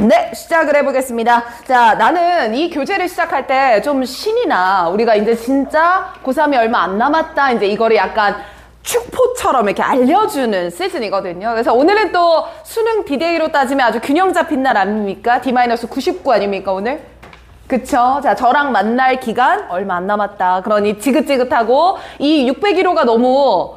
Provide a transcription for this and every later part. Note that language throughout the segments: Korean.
네, 시작을 해보겠습니다. 자, 나는 이 교재를 시작할 때 좀 신이 나. 우리가 이제 진짜 고3이 얼마 안 남았다. 이제 이거를 약간 축포처럼 이렇게 알려주는 시즌이거든요. 그래서 오늘은 또 수능 D-Day로 따지면 아주 균형 잡힌 날 아닙니까? D-99 아닙니까, 오늘? 그쵸? 자, 저랑 만날 기간 얼마 안 남았다. 그러니 지긋지긋하고 이 601호가 너무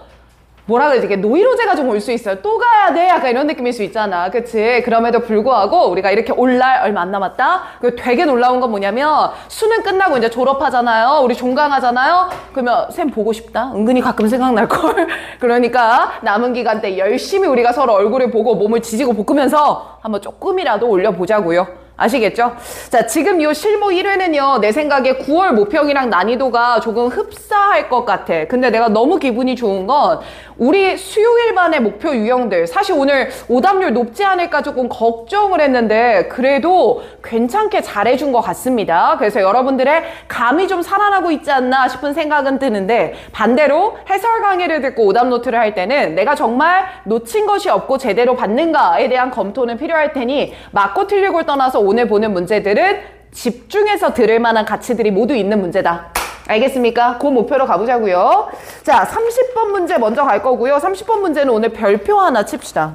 뭐라 그러지? 이게 노이로제가 좀 올 수 있어요. 또 가야 돼? 약간 이런 느낌일 수 있잖아. 그치? 그럼에도 불구하고 우리가 이렇게 올 날 얼마 안 남았다? 그리고 되게 놀라운 건 뭐냐면 수능 끝나고 이제 졸업하잖아요. 우리 종강하잖아요. 그러면 쌤 보고 싶다? 은근히 가끔 생각날걸? 그러니까 남은 기간 때 열심히 우리가 서로 얼굴을 보고 몸을 지지고 볶으면서 한번 조금이라도 올려보자고요. 아시겠죠? 자, 지금 이 실무 1회는요, 내 생각에 9월 모평이랑 난이도가 조금 흡사할 것 같아. 근데 내가 너무 기분이 좋은 건 우리 수요일반의 목표 유형들, 사실 오늘 오답률 높지 않을까 조금 걱정을 했는데 그래도 괜찮게 잘해준 것 같습니다. 그래서 여러분들의 감이 좀 살아나고 있지 않나 싶은 생각은 드는데, 반대로 해설 강의를 듣고 오답 노트를 할 때는 내가 정말 놓친 것이 없고 제대로 받는가에 대한 검토는 필요할 테니 맞고 틀리고를 떠나서 오늘 보는 문제들은 집중해서 들을 만한 가치들이 모두 있는 문제다. 알겠습니까? 그 목표로 가보자고요. 자, 30번 문제 먼저 갈 거고요. 30번 문제는 오늘 별표 하나 칩시다.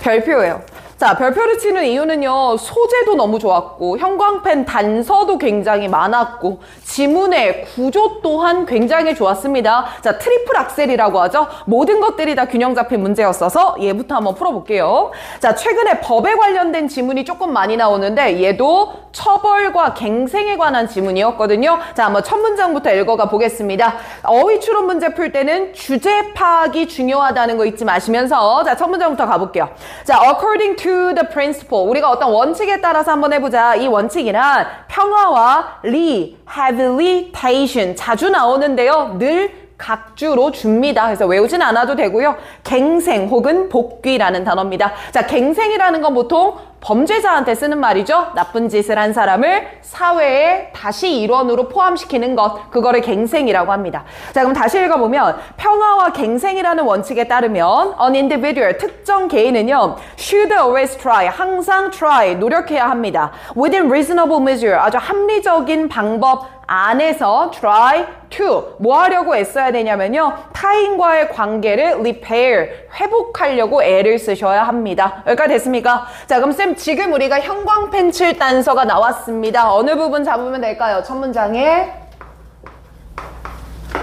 별표예요. 자, 별표를 치는 이유는요, 소재도 너무 좋았고 형광펜 단서도 굉장히 많았고 지문의 구조 또한 굉장히 좋았습니다. 자, 트리플 악셀이라고 하죠. 모든 것들이 다 균형 잡힌 문제였어서 얘부터 한번 풀어볼게요. 자, 최근에 법에 관련된 지문이 조금 많이 나오는데 얘도 처벌과 갱생에 관한 지문이었거든요. 자, 한번 첫 문장부터 읽어가 보겠습니다. 어휘 추론 문제 풀 때는 주제 파악이 중요하다는 거 잊지 마시면서, 자, 첫 문장부터 가볼게요. 자, according to the principle, 우리가 어떤 원칙에 따라서 한번 해보자. 이 원칙이란 평화와 rehabilitation, 자주 나오는데요, 늘 각주로 줍니다. 그래서 외우진 않아도 되고요. 갱생 혹은 복귀라는 단어입니다. 자, 갱생이라는 건 보통 범죄자한테 쓰는 말이죠. 나쁜 짓을 한 사람을 사회의 다시 일원으로 포함시키는 것, 그거를 갱생이라고 합니다. 자, 그럼 다시 읽어보면 평화와 갱생이라는 원칙에 따르면 an individual, 특정 개인은요, should always try, 항상 try, 노력해야 합니다. within reasonable measure, 아주 합리적인 방법 안에서 try to, 뭐 하려고 애써야 되냐면요, 타인과의 관계를 repair, 회복하려고 애를 쓰셔야 합니다. 여기까지 됐습니까? 자, 그럼 쌤, 지금 우리가 형광펜 칠 단서가 나왔습니다. 어느 부분 잡으면 될까요? 첫 문장에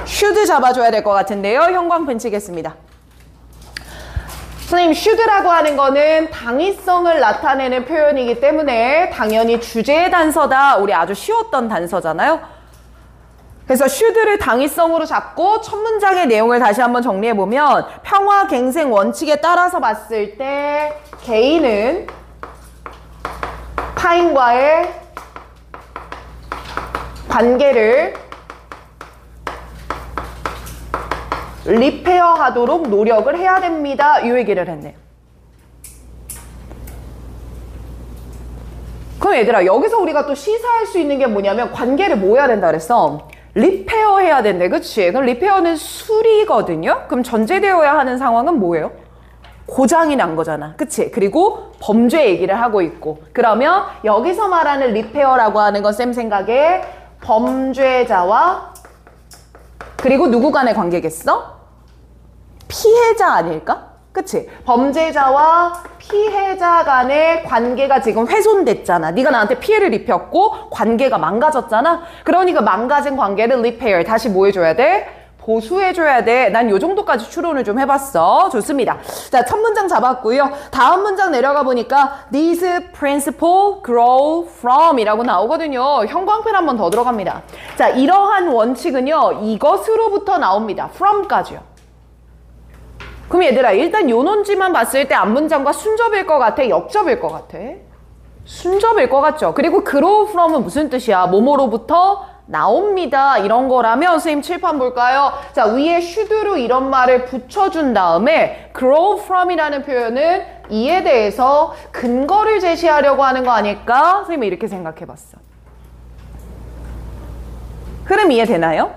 should 잡아줘야 될 것 같은데요. 형광펜 치겠습니다. 선생님, should라고 하는 거는 당위성을 나타내는 표현이기 때문에 당연히 주제의 단서다. 우리 아주 쉬웠던 단서잖아요. 그래서 should를 당위성으로 잡고 첫 문장의 내용을 다시 한번 정리해보면 평화 갱생 원칙에 따라서 봤을 때 개인은 타인과의 관계를 리페어하도록 노력을 해야 됩니다. 이 얘기를 했네요. 그럼 얘들아, 여기서 우리가 또 시사할 수 있는 게 뭐냐면 관계를 뭐 해야 된다 그랬어? 리페어 해야 된대. 그치? 그럼 리페어는 수리거든요? 그럼 전제되어야 하는 상황은 뭐예요? 고장이 난 거잖아. 그치? 그리고 범죄 얘기를 하고 있고. 그러면 여기서 말하는 리페어라고 하는 건 쌤 생각에 범죄자와 그리고 누구 간의 관계겠어? 피해자 아닐까? 그치? 범죄자와 피해자 간의 관계가 지금 훼손됐잖아. 네가 나한테 피해를 입혔고 관계가 망가졌잖아. 그러니까 망가진 관계를 repair, 다시 뭐 해줘야 돼? 보수해줘야 돼. 난 요 정도까지 추론을 좀 해봤어. 좋습니다. 자, 첫 문장 잡았고요. 다음 문장 내려가 보니까 These principles grow from 이라고 나오거든요. 형광펜 한 번 더 들어갑니다. 자, 이러한 원칙은요, 이것으로부터 나옵니다. from까지요. 그럼 얘들아, 일단 요 논지만 봤을 때 앞문장과 순접일 것 같아? 역접일 것 같아? 순접일 것 같죠? 그리고 grow from은 무슨 뜻이야? 뭐뭐로부터 나옵니다. 이런 거라면 선생님 칠판 볼까요? 자, 위에 should로 이런 말을 붙여준 다음에 grow from이라는 표현은 이에 대해서 근거를 제시하려고 하는 거 아닐까? 선생님이 이렇게 생각해봤어. 흐름 이해되나요?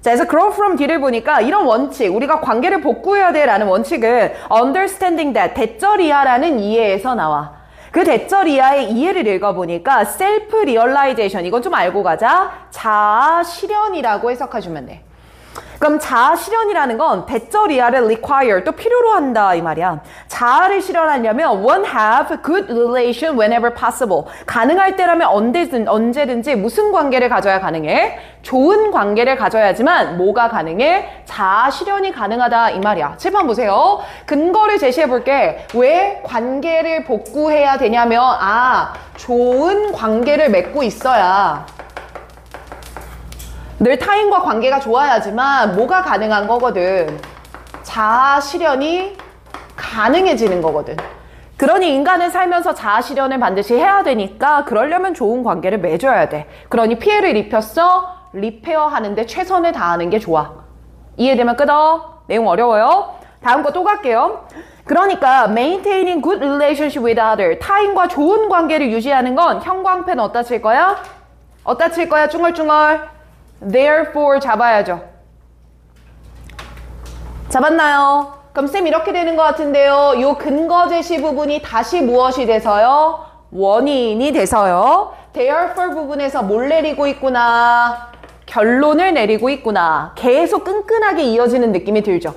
자, 그래서 grow from D를 보니까 이런 원칙, 우리가 관계를 복구해야 돼 라는 원칙은 understanding that, 대절이야 라는 이해에서 나와. 그 대절 이하의 이해를 읽어보니까 self realization, 이건 좀 알고 가자. 자아 실현이라고 해석해주면 돼. 그럼 자아 실현이라는 건 대절 이하를 require, 또 필요로 한다 이 말이야. 자아를 실현하려면 one have good relation whenever possible. 가능할 때라면 언제든지 무슨 관계를 가져야 가능해? 좋은 관계를 가져야지만 뭐가 가능해? 자아 실현이 가능하다 이 말이야. 칠판 보세요. 근거를 제시해 볼게. 왜 관계를 복구해야 되냐면 좋은 관계를 맺고 있어야 늘 타인과 관계가 좋아야지만 뭐가 가능한 거거든. 자아 실현이 가능해지는 거거든. 그러니 인간은 살면서 자아 실현을 반드시 해야 되니까 그러려면 좋은 관계를 맺어야 돼. 그러니 피해를 입혔어? 리페어 하는데 최선을 다하는 게 좋아. 이해되면 끄덕. 내용 어려워요? 다음 거 또 갈게요. 그러니까 maintaining good relationship with others, 타인과 좋은 관계를 유지하는 건 형광펜 어디다 칠 거야? 어디다 칠 거야? 쭝얼쭝얼. Therefore 잡아야죠. 잡았나요? 그럼 쌤 이렇게 되는 것 같은데요. 요 근거 제시 부분이 다시 무엇이 돼서요? 원인이 돼서요. Therefore 부분에서 뭘 내리고 있구나. 결론을 내리고 있구나. 계속 끈끈하게 이어지는 느낌이 들죠.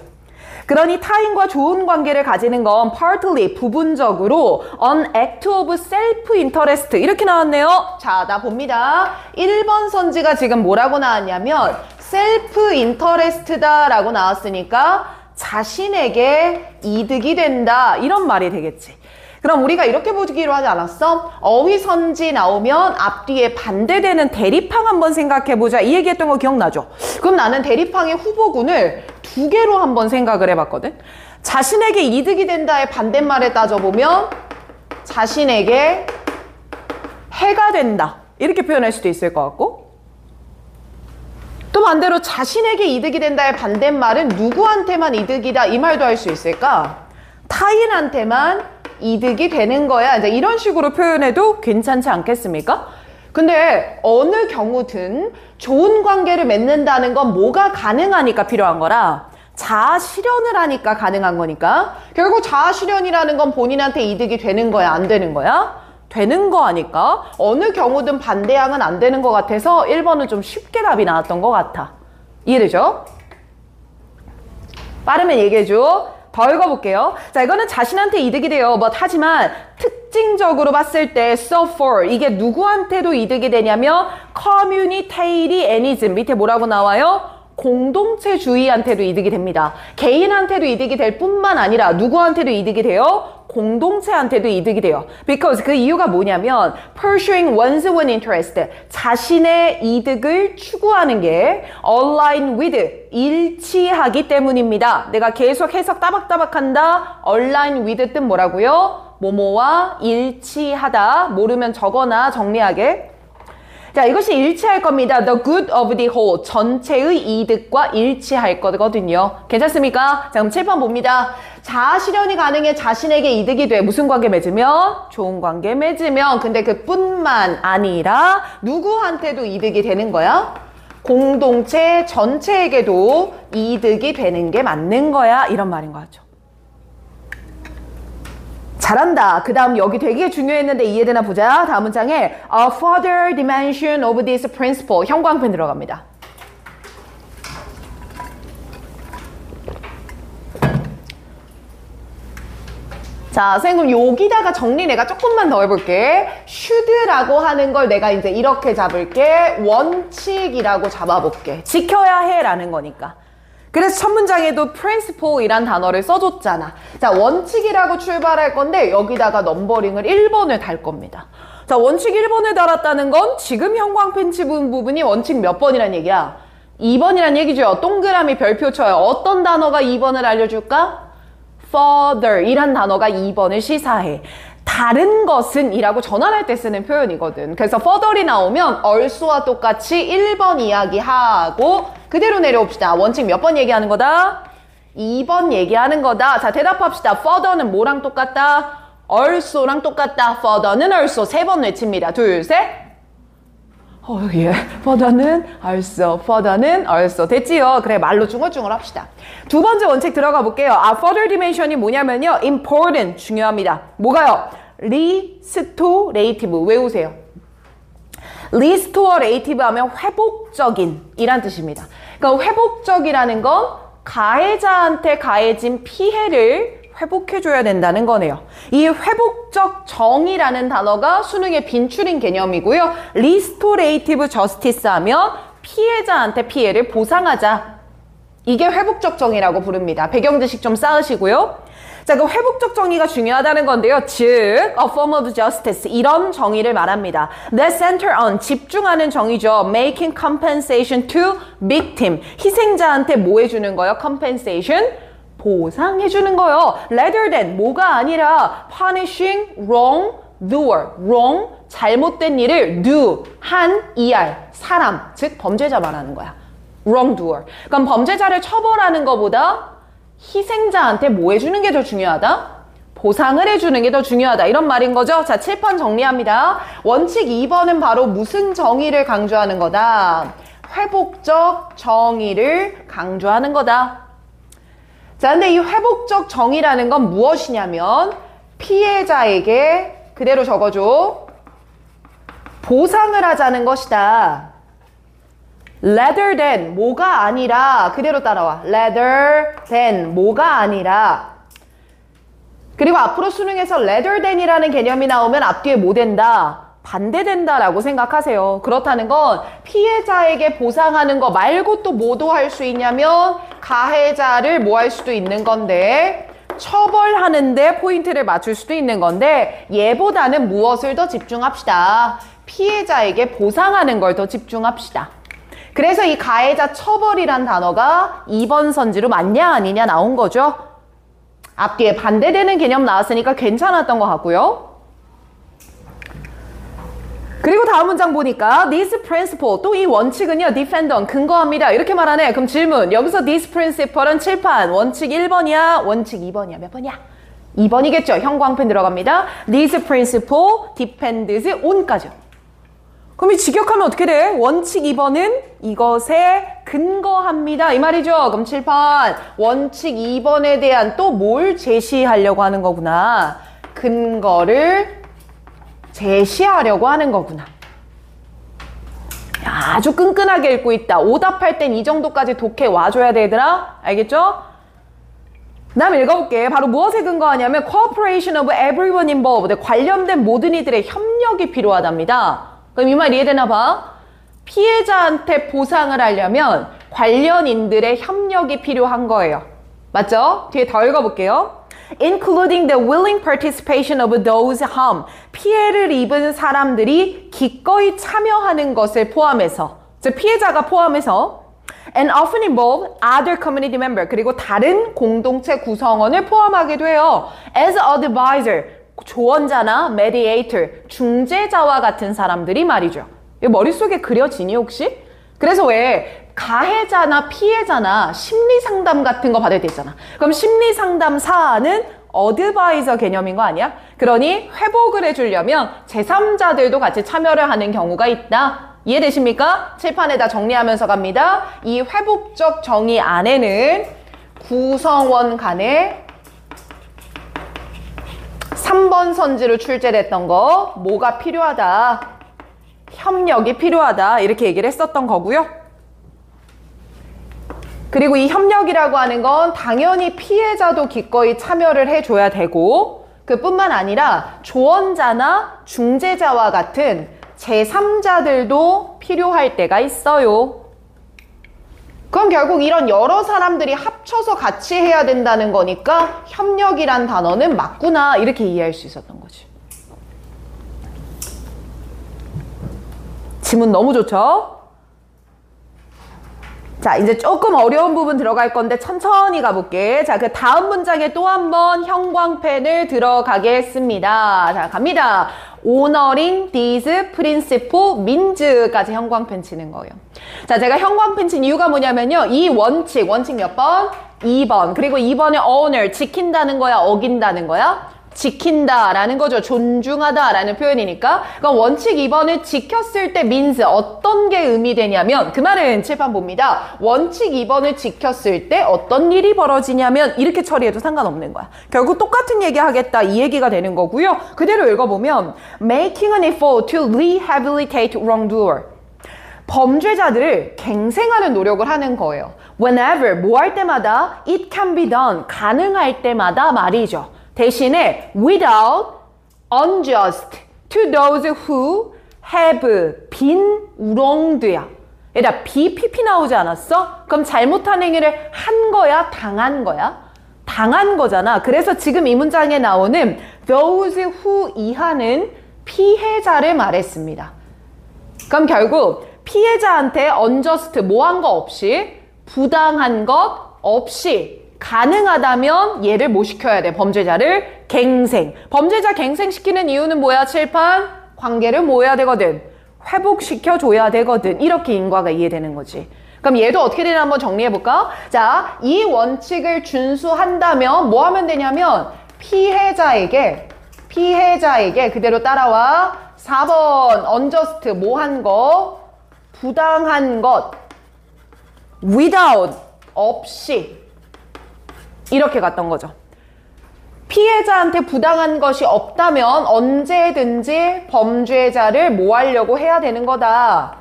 그러니 타인과 좋은 관계를 가지는 건 partly, 부분적으로 an act of self-interest 이렇게 나왔네요. 자, 나 봅니다. 1번 선지가 지금 뭐라고 나왔냐면 self-interest다 라고 나왔으니까 자신에게 이득이 된다 이런 말이 되겠지. 그럼 우리가 이렇게 보기로 하지 않았어? 어휘선지 나오면 앞뒤에 반대되는 대립항 한번 생각해보자. 이 얘기했던 거 기억나죠? 그럼 나는 대립항의 후보군을 2개로 한번 생각을 해봤거든. 자신에게 이득이 된다의 반대말에 따져보면 자신에게 해가 된다 이렇게 표현할 수도 있을 것 같고, 또 반대로 자신에게 이득이 된다의 반대말은 누구한테만 이득이다 이 말도 할 수 있을까? 타인한테만 이득이 되는 거야. 이제 이런 식으로 표현해도 괜찮지 않겠습니까? 근데 어느 경우든 좋은 관계를 맺는다는 건 뭐가 가능하니까 필요한 거라 자아 실현을 하니까 가능한 거니까 결국 자아 실현이라는 건 본인한테 이득이 되는 거야, 안 되는 거야? 되는 거 아니까 어느 경우든 반대항은 안 되는 것 같아서 1번은 좀 쉽게 답이 나왔던 것 같아. 이해되죠? 빠르면 얘기해줘. 더 읽어볼게요. 자, 이거는 자신한테 이득이 돼요. 하지만 특징적으로 봤을 때 so for 이게 누구한테도 이득이 되냐면 communitarianism 밑에 뭐라고 나와요? 공동체주의한테도 이득이 됩니다. 개인한테도 이득이 될 뿐만 아니라 누구한테도 이득이 돼요? 공동체한테도 이득이 돼요. Because 그 이유가 뭐냐면 pursuing one's own interest, 자신의 이득을 추구하는 게 align with, 일치하기 때문입니다. 내가 계속 해석 따박따박한다. align with 뜻 뭐라고요? 뭐뭐와 일치하다. 모르면 적어놔 정리하게. 자, 이것이 일치할 겁니다. The good of the whole, 전체의 이득과 일치할 거거든요. 괜찮습니까? 자, 그럼 칠판 봅니다. 자아 실현이 가능해. 자신에게 이득이 돼. 무슨 관계 맺으면? 좋은 관계 맺으면. 근데 그뿐만 아니라 누구한테도 이득이 되는 거야? 공동체 전체에게도 i득이 되는 게 맞는 거야. 이런 말인 것 같죠. 잘한다. 그 다음 여기 되게 중요했는데 이해되나 보자. 다음 문장에 A further dimension of this principle. 형광펜 들어갑니다. 자, 선생님 여기다가 정리 내가 조금만 더 해볼게. should라고 하는 걸 내가 이제 이렇게 잡을게. 원칙이라고 잡아볼게. 지켜야 해 라는 거니까. 그래서 첫 문장에도 principle이란 단어를 써줬잖아. 자, 원칙이라고 출발할 건데 여기다가 넘버링을 1번을 달 겁니다. 자, 원칙 1번을 달았다는 건 지금 형광펜 칩은 부분이 원칙 몇 번이란 얘기야? 2번이란 얘기죠. 동그라미 별표 쳐요. 어떤 단어가 2번을 알려줄까? further 이란 단어가 2번을 시사해. 다른 것은 이라고 전환할 때 쓰는 표현이거든. 그래서 further이 나오면 also와 똑같이 1번 이야기하고 그대로 내려옵시다. 원칙 몇 번 얘기하는 거다? 2번 얘기하는 거다. 자, 대답합시다. further는 뭐랑 똑같다? also랑 똑같다. further는 also 3번 외칩니다. 둘, 셋. 예. further는 also, further는 also. 됐지요? 그래, 말로 중얼중얼 합시다. 두 번째 원칙 들어가 볼게요. further dimension이 뭐냐면요. important, 중요합니다. 뭐가요? 리스토레이티브 외우세요. 리스토어레이티브 하면 회복적인 이란 뜻입니다. 그러니까 회복적이라는 건 가해자한테 가해진 피해를 회복해줘야 된다는 거네요. 이 회복적 정의라는 단어가 수능의 빈출인 개념이고요. 리스토레이티브 저스티스 하면 피해자한테 피해를 보상하자. 이게 회복적 정의라고 부릅니다. 배경 지식 좀 쌓으시고요. 자, 그 회복적 정의가 중요하다는 건데요. 즉, a form of justice 이런 정의를 말합니다. That center on 집중하는 정의죠. Making compensation to victim 희생자한테 뭐 해주는 거요? compensation 보상해주는 거요. Rather than 뭐가 아니라 punishing wrong doer wrong 잘못된 일을 do 한 ER 사람 즉 범죄자 말하는 거야. wrong doer. 그럼 범죄자를 처벌하는 것보다 희생자한테 뭐 해주는 게 더 중요하다? 보상을 해주는 게 더 중요하다. 이런 말인 거죠. 자, 7번 정리합니다. 원칙 2번은 바로 무슨 정의를 강조하는 거다? 회복적 정의를 강조하는 거다. 자, 근데 이 회복적 정의라는 건 무엇이냐면 피해자에게 그대로 적어줘. 보상을 하자는 것이다. rather than 뭐가 아니라 그대로 따라와. rather than 뭐가 아니라 그리고 앞으로 수능에서 rather than이라는 개념이 나오면 앞뒤에 뭐 된다? 반대된다라고 생각하세요. 그렇다는 건 피해자에게 보상하는 거 말고 또 뭐도 할 수 있냐면 가해자를 뭐 할 수도 있는 건데 처벌하는데 포인트를 맞출 수도 있는 건데 얘보다는 무엇을 더 집중합시다. 피해자에게 보상하는 걸 더 집중합시다. 그래서 이 가해자 처벌이란 단어가 2번 선지로 맞냐 아니냐 나온 거죠. 앞뒤에 반대되는 개념 나왔으니까 괜찮았던 것 같고요. 그리고 다음 문장 보니까 this principle 또 이 원칙은요 defend on 근거합니다 이렇게 말하네. 그럼 질문 여기서 this principle은 칠판 원칙 1번이야 원칙 2번이야 몇 번이야? 2번이겠죠. 형광펜 들어갑니다. this principle depends on까지요. 그럼 이 직역하면 어떻게 돼? 원칙 2번은 이것에 근거합니다. 이 말이죠. 그럼 칠판 원칙 2번에 대한 또 뭘 제시하려고 하는 거구나. 근거를 제시하려고 하는 거구나. 아주 끈끈하게 읽고 있다. 오답할 땐 이 정도까지 독해 와줘야 되더라. 알겠죠? 다음 읽어볼게. 바로 무엇에 근거하냐면 cooperation of everyone involved. 관련된 모든 이들의 협력이 필요하답니다. 그럼 이 말 이해되나 봐? 피해자한테 보상을 하려면 관련인들의 협력이 필요한 거예요. 맞죠? 뒤에 더 읽어볼게요. Including the willing participation of those harmed. 피해를 입은 사람들이 기꺼이 참여하는 것을 포함해서, 즉 피해자가 포함해서 and often involve other community member. 그리고 다른 공동체 구성원을 포함하기도 해요. As advisor. 조언자나 mediator, 중재자와 같은 사람들이 말이죠. 이거 머릿속에 그려지니 혹시? 그래서 왜 가해자나 피해자나 심리상담 같은 거 받을 때 있잖아. 그럼 심리상담사는 어드바이저 개념인 거 아니야? 그러니 회복을 해주려면 제3자들도 같이 참여를 하는 경우가 있다. 이해되십니까? 칠판에다 정리하면서 갑니다. 이 회복적 정의 안에는 구성원 간의 3번 선지로 출제됐던 거 뭐가 필요하다? 협력이 필요하다. 이렇게 얘기를 했었던 거고요. 그리고 이 협력이라고 하는 건 당연히 피해자도 기꺼이 참여를 해줘야 되고 그뿐만 아니라 조언자나 중재자와 같은 제3자들도 필요할 때가 있어요. 그럼 결국 이런 여러 사람들이 합쳐서 같이 해야 된다는 거니까 협력이란 단어는 맞구나 이렇게 이해할 수 있었던 거지. 지문 너무 좋죠? 자, 이제 조금 어려운 부분 들어갈 건데 천천히 가볼게. 자, 그 다음 문장에 또 한 번 형광펜을 들어가겠습니다. 자, 갑니다. Honoring these principle means까지 형광펜 치는 거예요. 자, 제가 형광펜 친 이유가 뭐냐면요. 이 원칙 몇 번? 2번. 그리고 2번에 honor, 지킨다는 거야, 어긴다는 거야? 지킨다라는 거죠. 존중하다라는 표현이니까. 그럼 원칙 2번을 지켰을 때 means 어떤 게 의미되냐면 그 말은 칠판 봅니다. 원칙 2번을 지켰을 때 어떤 일이 벌어지냐면 이렇게 처리해도 상관없는 거야. 결국 똑같은 얘기 하겠다 이 얘기가 되는 거고요. 그대로 읽어보면 making an effort to rehabilitate wrongdoer. 범죄자들을 갱생하는 노력을 하는 거예요. Whenever, 뭐 할 때마다 it can be done, 가능할 때마다 말이죠. 대신에 without unjust to those who have been wronged야. 얘들아 BPP 나오지 않았어? 그럼 잘못한 행위를 한 거야? 당한 거야? 당한 거잖아. 그래서 지금 이 문장에 나오는 those who 이하는 피해자를 말했습니다. 그럼 결국 피해자한테 unjust 뭐 한 거 없이 부당한 것 없이 가능하다면 얘를 뭐 시켜야 돼? 범죄자를 갱생. 범죄자 갱생시키는 이유는 뭐야? 칠판? 관계를 뭐 해야 되거든? 회복시켜줘야 되거든. 이렇게 인과가 이해되는 거지. 그럼 얘도 어떻게 되나 한번 정리해볼까? 자, 이 원칙을 준수한다면 뭐 하면 되냐면 피해자에게 그대로 따라와. 4번 unjust 뭐 한 거? 부당한 것 without 없이 이렇게 갔던 거죠. 피해자한테 부당한 것이 없다면 언제든지 범죄자를 뭐 하려고 해야 되는 거다.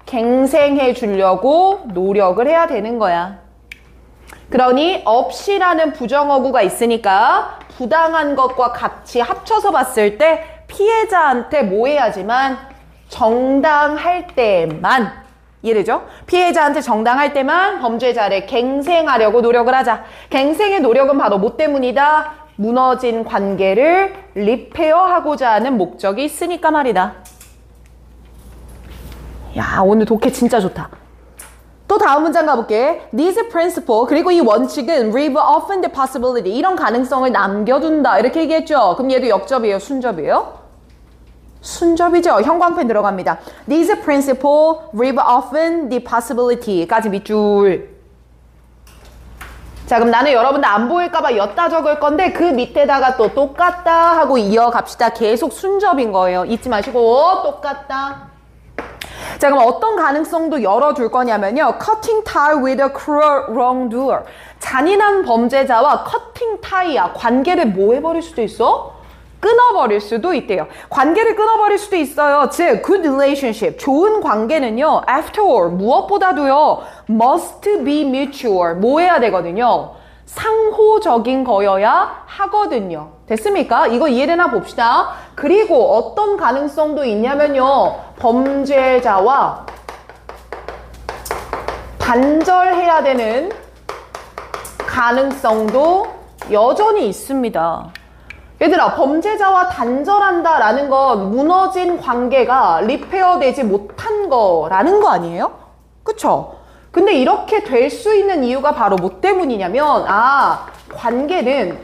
갱생해 주려고 노력을 해야 되는 거야. 그러니 없이라는 부정어구가 있으니까 부당한 것과 같이 합쳐서 봤을 때 피해자한테 뭐 해야지만 정당할 때만 이해되죠? 피해자한테 정당할 때만 범죄자를 갱생하려고 노력을 하자. 갱생의 노력은 바로 뭐 때문이다? 무너진 관계를 리페어하고자 하는 목적이 있으니까 말이다. 야, 오늘 독해 진짜 좋다. 또 다음 문장 가볼게. This principle, 그리고 이 원칙은 leave often the possibility, 이런 가능성을 남겨둔다. 이렇게 얘기했죠? 그럼 얘도 역접이에요? 순접이에요? 순접이죠. 형광펜 들어갑니다. This principle leave often the possibility까지 밑줄. 자, 그럼 나는 여러분들 안 보일까봐 엿다 적을 건데 그 밑에다가 또 똑같다 하고 이어갑시다. 계속 순접인 거예요. 잊지 마시고 똑같다. 자, 그럼 어떤 가능성도 열어둘 거냐면요. Cutting tie with a cruel wrongdoer. 잔인한 범죄자와 cutting tie야. 관계를 뭐 해버릴 수도 있어? 끊어버릴 수도 있대요. 관계를 끊어버릴 수도 있어요. 즉, good relationship, 좋은 관계는요, after all, 무엇보다도요, must be mutual, 뭐 해야 되거든요? 상호적인 거여야 하거든요. 됐습니까? 이거 이해되나 봅시다. 그리고 어떤 가능성도 있냐면요, 범죄자와 단절해야 되는 가능성도 여전히 있습니다. 얘들아, 범죄자와 단절한다라는 건 무너진 관계가 리페어 되지 못한 거라는 거 아니에요? 그쵸? 근데 이렇게 될 수 있는 이유가 바로 뭐 때문이냐면, 관계는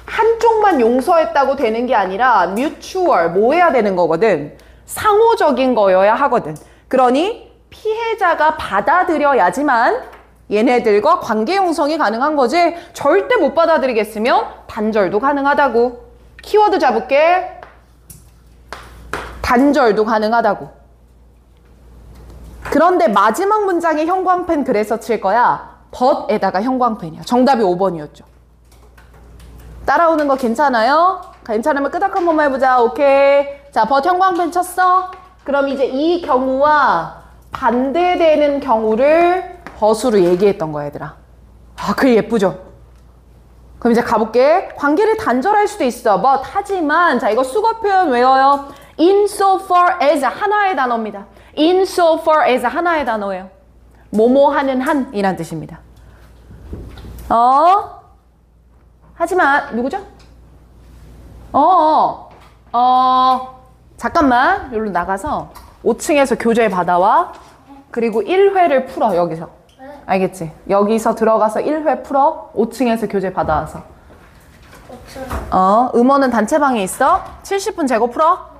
한쪽만 용서했다고 되는 게 아니라 mutual, 뭐 해야 되는 거거든? 상호적인 거여야 하거든. 그러니 피해자가 받아들여야지만 얘네들과 관계 형성이 가능한 거지, 절대 못 받아들이겠으면 단절도 가능하다고. 키워드 잡을게. 단절도 가능하다고. 그런데 마지막 문장에 형광펜 그래서 칠 거야. but에다가 형광펜이야. 정답이 5번이었죠. 따라오는 거 괜찮아요? 괜찮으면 끄덕 한 번만 해보자. 오케이. 자, but 형광펜 쳤어? 그럼 이제 이 경우와 반대되는 경우를 but으로 얘기했던 거야, 얘들아. 글 예쁘죠? 그럼 이제 가볼게. 관계를 단절할 수도 있어. but 하지만, 자, 이거 수거 표현 외워요. insofar as 하나의 단어입니다. insofar as 하나의 단어예요. 뭐뭐 하는 한이란 뜻입니다. 하지만 누구죠? 잠깐만 여기로 나가서 5층에서 교재 받아와. 그리고 1회를 풀어. 여기서. 알겠지? 여기서 들어가서 1회 풀어. 5층에서 교재 받아와서. 음원은 단체방에 있어. 70분 재고 풀어.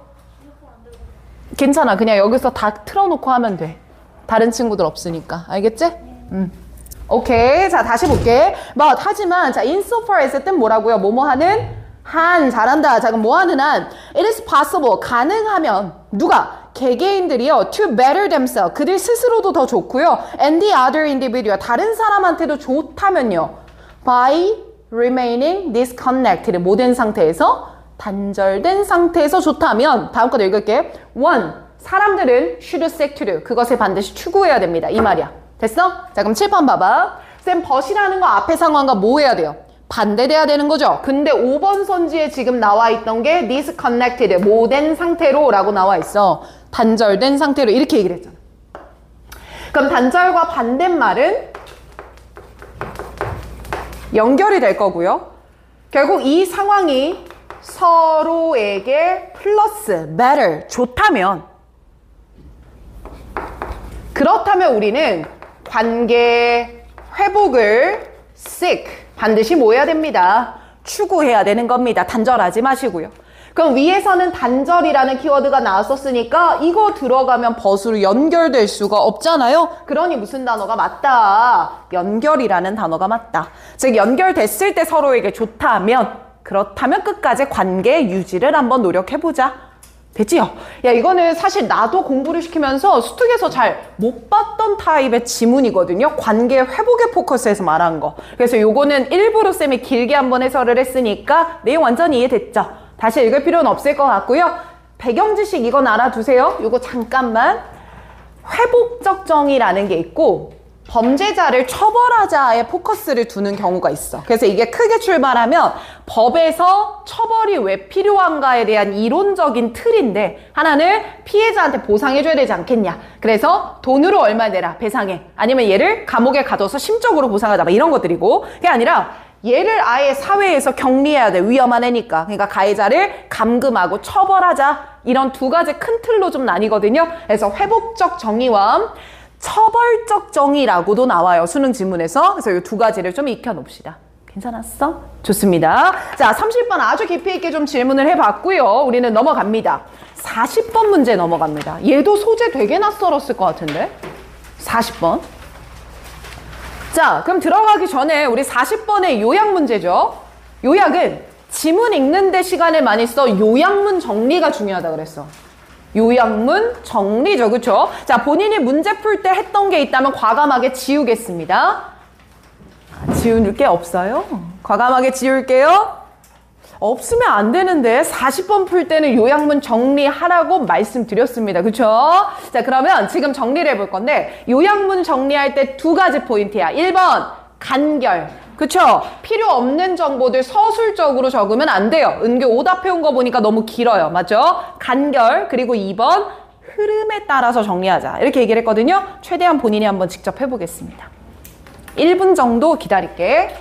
괜찮아. 그냥 여기서 다 틀어놓고 하면 돼. 다른 친구들 없으니까. 알겠지? 오케이. 자, 다시 볼게. but 하지만, 자, insofar as의 뜻 뭐라고요? 뭐뭐 하는 잘한다. 자, 그럼 뭐 하는 한? It is possible. 가능하면. 누가? 개개인들이요. To better themselves. 그들 스스로도 더 좋고요. And the other individual. 다른 사람한테도 좋다면요. By remaining disconnected. 모든 상태에서 단절된 상태에서 좋다면 다음 거 읽을게. One. 사람들은 should seek to do. 그것을 반드시 추구해야 됩니다. 이 말이야. 됐어? 자, 그럼 칠판 봐봐. 쌤, but이라는 거 앞에 상황과 뭐 해야 돼요? 반대돼야 되는 거죠. 근데 5번 선지에 지금 나와 있던 게 disconnected, 모된 상태로 라고 나와 있어. 단절된 상태로 이렇게 얘기를 했잖아. 그럼 단절과 반대말은 연결이 될 거고요. 결국 이 상황이 서로에게 플러스, better, 좋다면 그렇다면 우리는 관계 회복을 seek, 반드시 뭐 해야 됩니다. 추구해야 되는 겁니다. 단절하지 마시고요. 그럼 위에서는 단절이라는 키워드가 나왔었으니까 이거 들어가면 벗으로 연결될 수가 없잖아요. 그러니 무슨 단어가 맞다? 연결이라는 단어가 맞다. 즉 연결됐을 때 서로에게 좋다면, 그렇다면 끝까지 관계 유지를 한번 노력해보자. 됐지요? 야, 이거는 사실 나도 공부를 시키면서 수특에서 잘 못 봤던 타입의 지문이거든요. 관계 회복에 포커스해서 말한 거. 그래서 요거는 일부러 쌤이 길게 한번 해설을 했으니까 내용 완전히 이해됐죠? 다시 읽을 필요는 없을 것 같고요. 배경 지식 이건 알아두세요. 요거 잠깐만. 회복적 정의라는 게 있고 범죄자를 처벌하자에 포커스를 두는 경우가 있어. 그래서 이게 크게 출발하면 법에서 처벌이 왜 필요한가에 대한 이론적인 틀인데, 하나는 피해자한테 보상해줘야 되지 않겠냐. 그래서 돈으로 얼마 내라, 배상해. 아니면 얘를 감옥에 가둬서 심적으로 보상하자, 막 이런 것들이고, 그게 아니라 얘를 아예 사회에서 격리해야 돼. 위험한 애니까. 그러니까 가해자를 감금하고 처벌하자. 이런 두 가지 큰 틀로 좀 나뉘거든요. 그래서 회복적 정의와 처벌적 정의라고도 나와요. 수능 지문에서. 그래서 이 두 가지를 좀 익혀놓읍시다. 괜찮았어? 좋습니다. 자, 30번 아주 깊이 있게 좀 질문을 해봤고요. 우리는 넘어갑니다. 40번 문제 넘어갑니다. 얘도 소재 되게 낯설었을 것 같은데. 40번. 자, 그럼 들어가기 전에 우리 40번의 요약 문제죠. 요약은 지문 읽는데 시간을 많이 써 요약문 정리가 중요하다 그랬어. 요약문 정리죠. 그쵸? 자, 본인이 문제 풀 때 했던 게 있다면 과감하게 지우겠습니다. 지울 게 없어요? 과감하게 지울게요. 없으면 안 되는데 40번 풀 때는 요약문 정리하라고 말씀드렸습니다. 그쵸? 자, 그러면 지금 정리를 해볼 건데 요약문 정리할 때 두 가지 포인트야. 1번 간결. 그쵸? 필요 없는 정보들 서술적으로 적으면 안 돼요. 은교 오답해온 거 보니까 너무 길어요. 맞죠? 간결. 그리고 2번 흐름에 따라서 정리하자. 이렇게 얘기를 했거든요. 최대한 본인이 한번 직접 해보겠습니다. 1분 정도 기다릴게.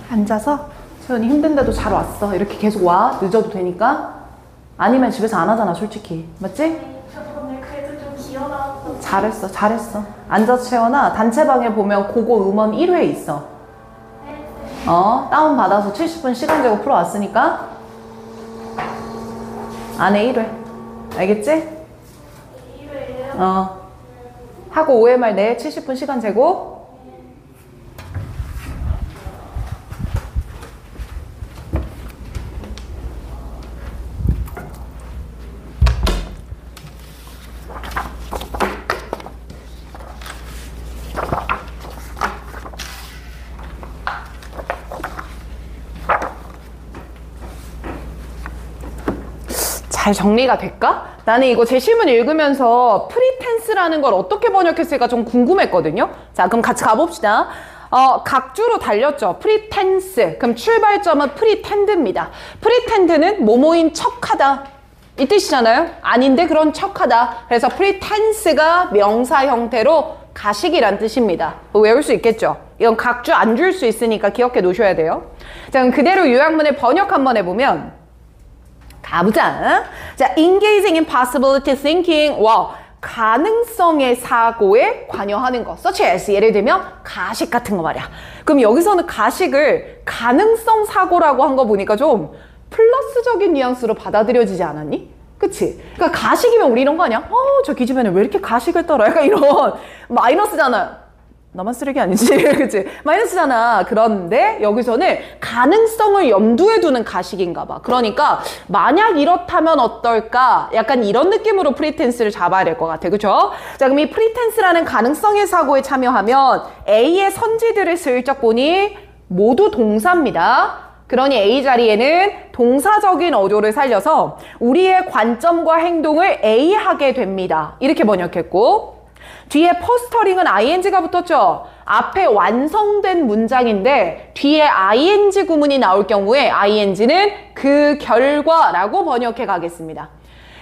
앉아서 세연이 힘든데도 잘 왔어. 이렇게 계속 와. 늦어도 되니까. 아니면 집에서 안 하잖아, 솔직히. 맞지? 저 오늘 그래도 좀 기어나왔어. 잘했어, 잘했어. 앉아서 채원아, 단체방에 보면 고고 음원 1회 있어. 다운받아서 70분 시간 재고 풀어왔으니까 안에 1회. 알겠지? 1회예요? 하고 OMR 내에 70분 시간 재고. 잘 정리가 될까? 나는 이거 제 시문 읽으면서 프리텐스라는 걸 어떻게 번역했을까 좀 궁금했거든요. 자, 그럼 같이 가봅시다. 각주로 달렸죠. 프리텐스. 그럼 출발점은 프리텐드입니다. 프리텐드는 뭐뭐인 척하다. 이 뜻이잖아요. 아닌데 그런 척하다. 그래서 프리텐스가 명사 형태로 가식이란 뜻입니다. 외울 수 있겠죠. 이건 각주 안 줄 수 있으니까 기억해 놓으셔야 돼요. 자, 그럼 그대로 요약문의 번역 한번 해보면 가보자. 자, engaging in possibility thinking. 와, 가능성의 사고에 관여하는 것. such as 예를 들면 가식 같은 거 말이야. 그럼 여기서는 가식을 가능성 사고라고 한 거 보니까 좀 플러스적인 뉘앙스로 받아들여지지 않았니? 그치? 그러니까 가식이면 우리 이런 거 아니야? 저 기집애는 왜 이렇게 가식을 떨어? 약간 이런 마이너스잖아. 나만 쓰레기 아니지? 그치? 마이너스잖아. 그런데 여기서는 가능성을 염두에 두는 가식인가 봐. 그러니까 만약 이렇다면 어떨까? 약간 이런 느낌으로 프리텐스를 잡아야 될 것 같아. 그쵸? 자, 그럼 이 프리텐스라는 가능성의 사고에 참여하면 A의 선지들을 슬쩍 보니 모두 동사입니다. 그러니 A 자리에는 동사적인 어조를 살려서 우리의 관점과 행동을 A 하게 됩니다. 이렇게 번역했고, 뒤에 포스터링은 ing가 붙었죠. 앞에 완성된 문장인데 뒤에 ing 구문이 나올 경우에 ing는 그 결과라고 번역해 가겠습니다.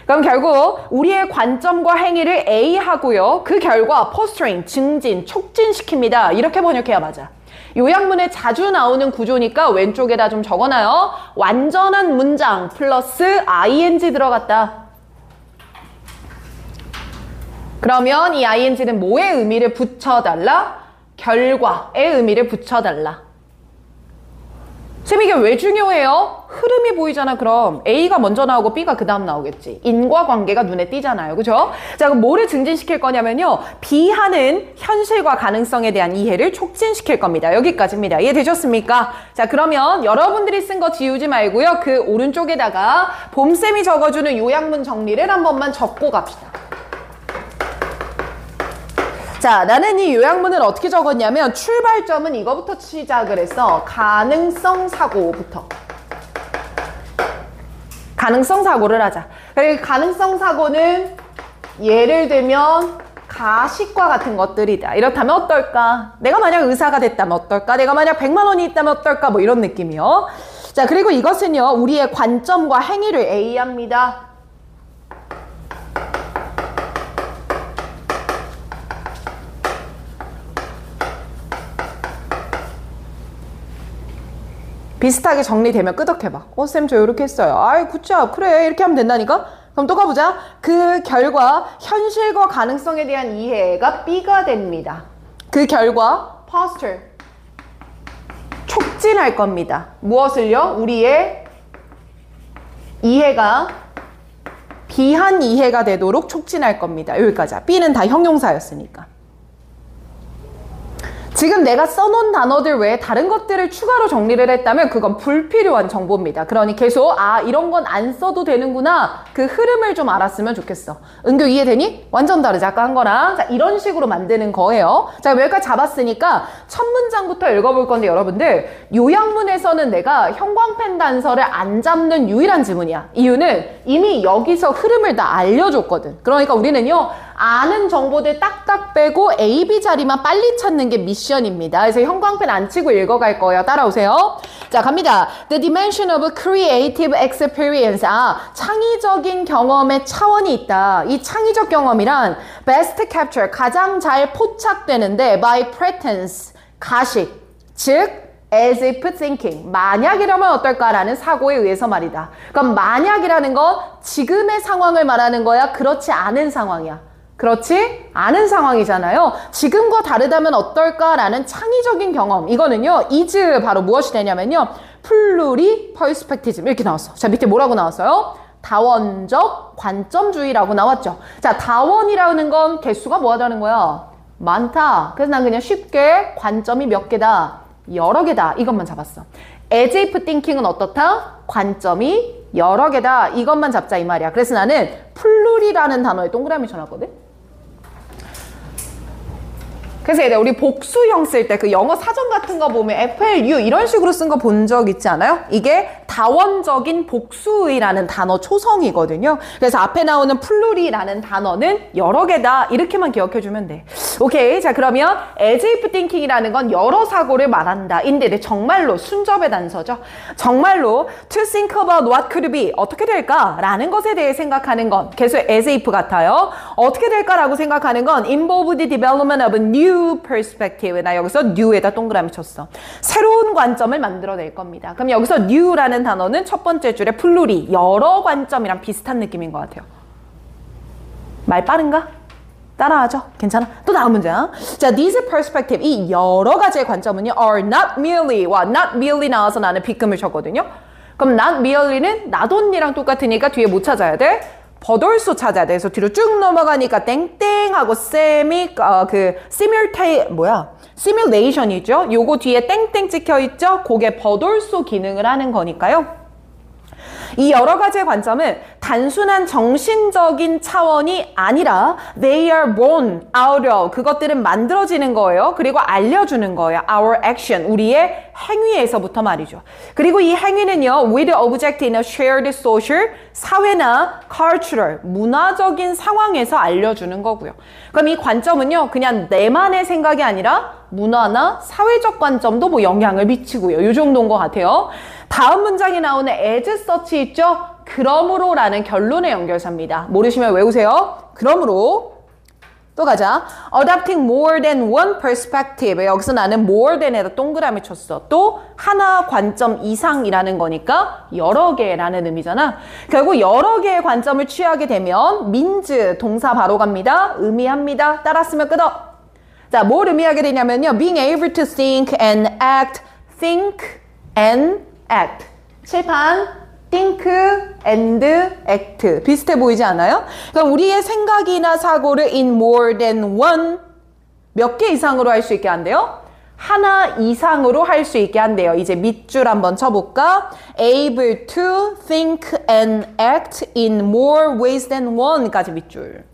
그럼 결국 우리의 관점과 행위를 A 하고요. 그 결과 포스터링, 증진, 촉진시킵니다. 이렇게 번역해야 맞아. 요약문에 자주 나오는 구조니까 왼쪽에다 좀 적어놔요. 완전한 문장 플러스 ing 들어갔다. 그러면 이 ing는 뭐의 의미를 붙여달라? 결과의 의미를 붙여달라. 쌤, 이게 왜 중요해요? 흐름이 보이잖아. 그럼 A가 먼저 나오고 B가 그 다음 나오겠지. 인과관계가 눈에 띄잖아요. 그죠? 자, 그럼 뭐를 증진시킬 거냐면요. B하는 현실과 가능성에 대한 이해를 촉진시킬 겁니다. 여기까지입니다. 이해되셨습니까? 자, 그러면 여러분들이 쓴 거 지우지 말고요. 그 오른쪽에다가 봄쌤이 적어주는 요약문 정리를 한 번만 적고 갑시다. 자, 나는 이 요약문을 어떻게 적었냐면 출발점은 이거부터 시작을 했어. 가능성 사고부터. 가능성 사고를 하자. 그리고 가능성 사고는 예를 들면 가식과 같은 것들이다. 이렇다면 어떨까? 내가 만약 의사가 됐다면 어떨까? 내가 만약 100만 원이 있다면 어떨까? 뭐 이런 느낌이요. 자, 그리고 이것은요. 우리의 관점과 행위를 A합니다. 비슷하게 정리되면 끄덕해봐. 쌤, 저 이렇게 했어요. 아이, 굿잡. 그래, 이렇게 하면 된다니까? 그럼 또 가보자. 그 결과, 현실과 가능성에 대한 이해가 B가 됩니다. 그 결과, posture. 촉진할 겁니다. 무엇을요? 우리의 이해가 비한 이해가 되도록 촉진할 겁니다. 여기까지. B는 다 형용사였으니까. 지금 내가 써놓은 단어들 외에 다른 것들을 추가로 정리를 했다면 그건 불필요한 정보입니다. 그러니 계속 이런 건 안 써도 되는구나. 그 흐름을 좀 알았으면 좋겠어. 은교 이해되니? 완전 다르지. 아까 한 거랑. 자, 이런 식으로 만드는 거예요. 자, 여기까지 잡았으니까 첫 문장부터 읽어볼 건데 여러분들 요약문에서는 내가 형광펜 단서를 안 잡는 유일한 지문이야. 이유는 이미 여기서 흐름을 다 알려줬거든. 그러니까 우리는요. 아는 정보들 딱딱 빼고 A, B 자리만 빨리 찾는 게 미션입니다. 그래서 형광펜 안 치고 읽어갈 거예요. 따라오세요. 자, 갑니다. The dimension of creative experience. 창의적인 경험의 차원이 있다. 이 창의적 경험이란 best capture, 가장 잘 포착되는데 by pretense, 가식, 즉 as if thinking, 만약이라면 어떨까라는 사고에 의해서 말이다. 그럼 만약이라는 건 지금의 상황을 말하는 거야? 그렇지 않은 상황이야. 그렇지 않은 상황이잖아요. 지금과 다르다면 어떨까라는 창의적인 경험. 이거는요. is 바로 무엇이 되냐면요. 플루리 퍼스펙티즘 이렇게 나왔어. 자, 밑에 뭐라고 나왔어요? 다원적 관점주의라고 나왔죠. 자, 다원이라는 건 개수가 뭐하다는 거야? 많다. 그래서 난 그냥 쉽게 관점이 몇 개다? 여러 개다. 이것만 잡았어. as if thinking은 어떻다? 관점이 여러 개다. 이것만 잡자 이 말이야. 그래서 나는 플루리라는 단어에 동그라미 쳐놨거든. 그래서 얘들 우리 복수형 쓸 때 그 영어 사전 같은 거 보면 FLU 이런 식으로 쓴 거 본 적 있지 않아요? 이게 다원적인 복수의라는 단어 초성이거든요. 그래서 앞에 나오는 플루리라는 단어는 여러 개다 이렇게만 기억해주면 돼. 오케이. 자, 그러면 as if thinking이라는 건 여러 사고를 말한다. 인데 정말로 순접의 단서죠. 정말로 to think about what could be 어떻게 될까라는 것에 대해 생각하는 건 계속 as if 같아요. 어떻게 될까라고 생각하는 건 involve the development of a new perspective. 나 여기서 new에다 동그라미 쳤어. 새로운 관점을 만들어낼 겁니다. 그럼 여기서 new라는 단어는 첫 번째 줄에 플루리, 여러 관점이랑 비슷한 느낌인 것 같아요. 말 빠른가? 따라하죠? 괜찮아? 또 다음 문장. 자, these perspective, 이 여러 가지의 관점은요, are not merely, 와, not merely 나와서 나는 빗금을 쳤거든요. 그럼 not merely는 not only랑 똑같으니까 뒤에 뭐 찾아야 돼? but also 찾아야 돼. 그래서 뒤로 쭉 넘어가니까 땡땡하고 simulation이죠. 요거 뒤에 땡땡 찍혀 있죠? 그게 but also 기능을 하는 거니까요. 이 여러 가지의 관점은 단순한 정신적인 차원이 아니라 they are born out of 그것들은 만들어지는 거예요. 그리고 알려주는 거예요. Our action, 우리의 행위에서부터 말이죠. 그리고 이 행위는요, with object in a shared social, 사회나 cultural, 문화적인 상황에서 알려주는 거고요. 그럼 이 관점은요, 그냥 내만의 생각이 아니라 문화나 사회적 관점도 뭐 영향을 미치고요. 이 정도인 것 같아요. 다음 문장에 나오는 as such 있죠? 그러므로 라는 결론의 연결사입니다. 모르시면 외우세요. 그러므로 또 가자. Adopting more than one perspective. 여기서 나는 more than에다 동그라미 쳤어. 또 하나 관점 이상이라는 거니까 여러 개라는 의미잖아. 결국 여러 개의 관점을 취하게 되면 means 동사 바로 갑니다. 의미합니다. 따랐으면 끄덕. 자, 뭘 의미하게 되냐면요. being able to think and act, think and act. 칠판 think and act. 비슷해 보이지 않아요? 그럼 우리의 생각이나 사고를 in more than one 몇 개 이상으로 할 수 있게 한대요? 하나 이상으로 할 수 있게 한대요. 이제 밑줄 한번 쳐볼까? able to think and act in more ways than one까지 밑줄.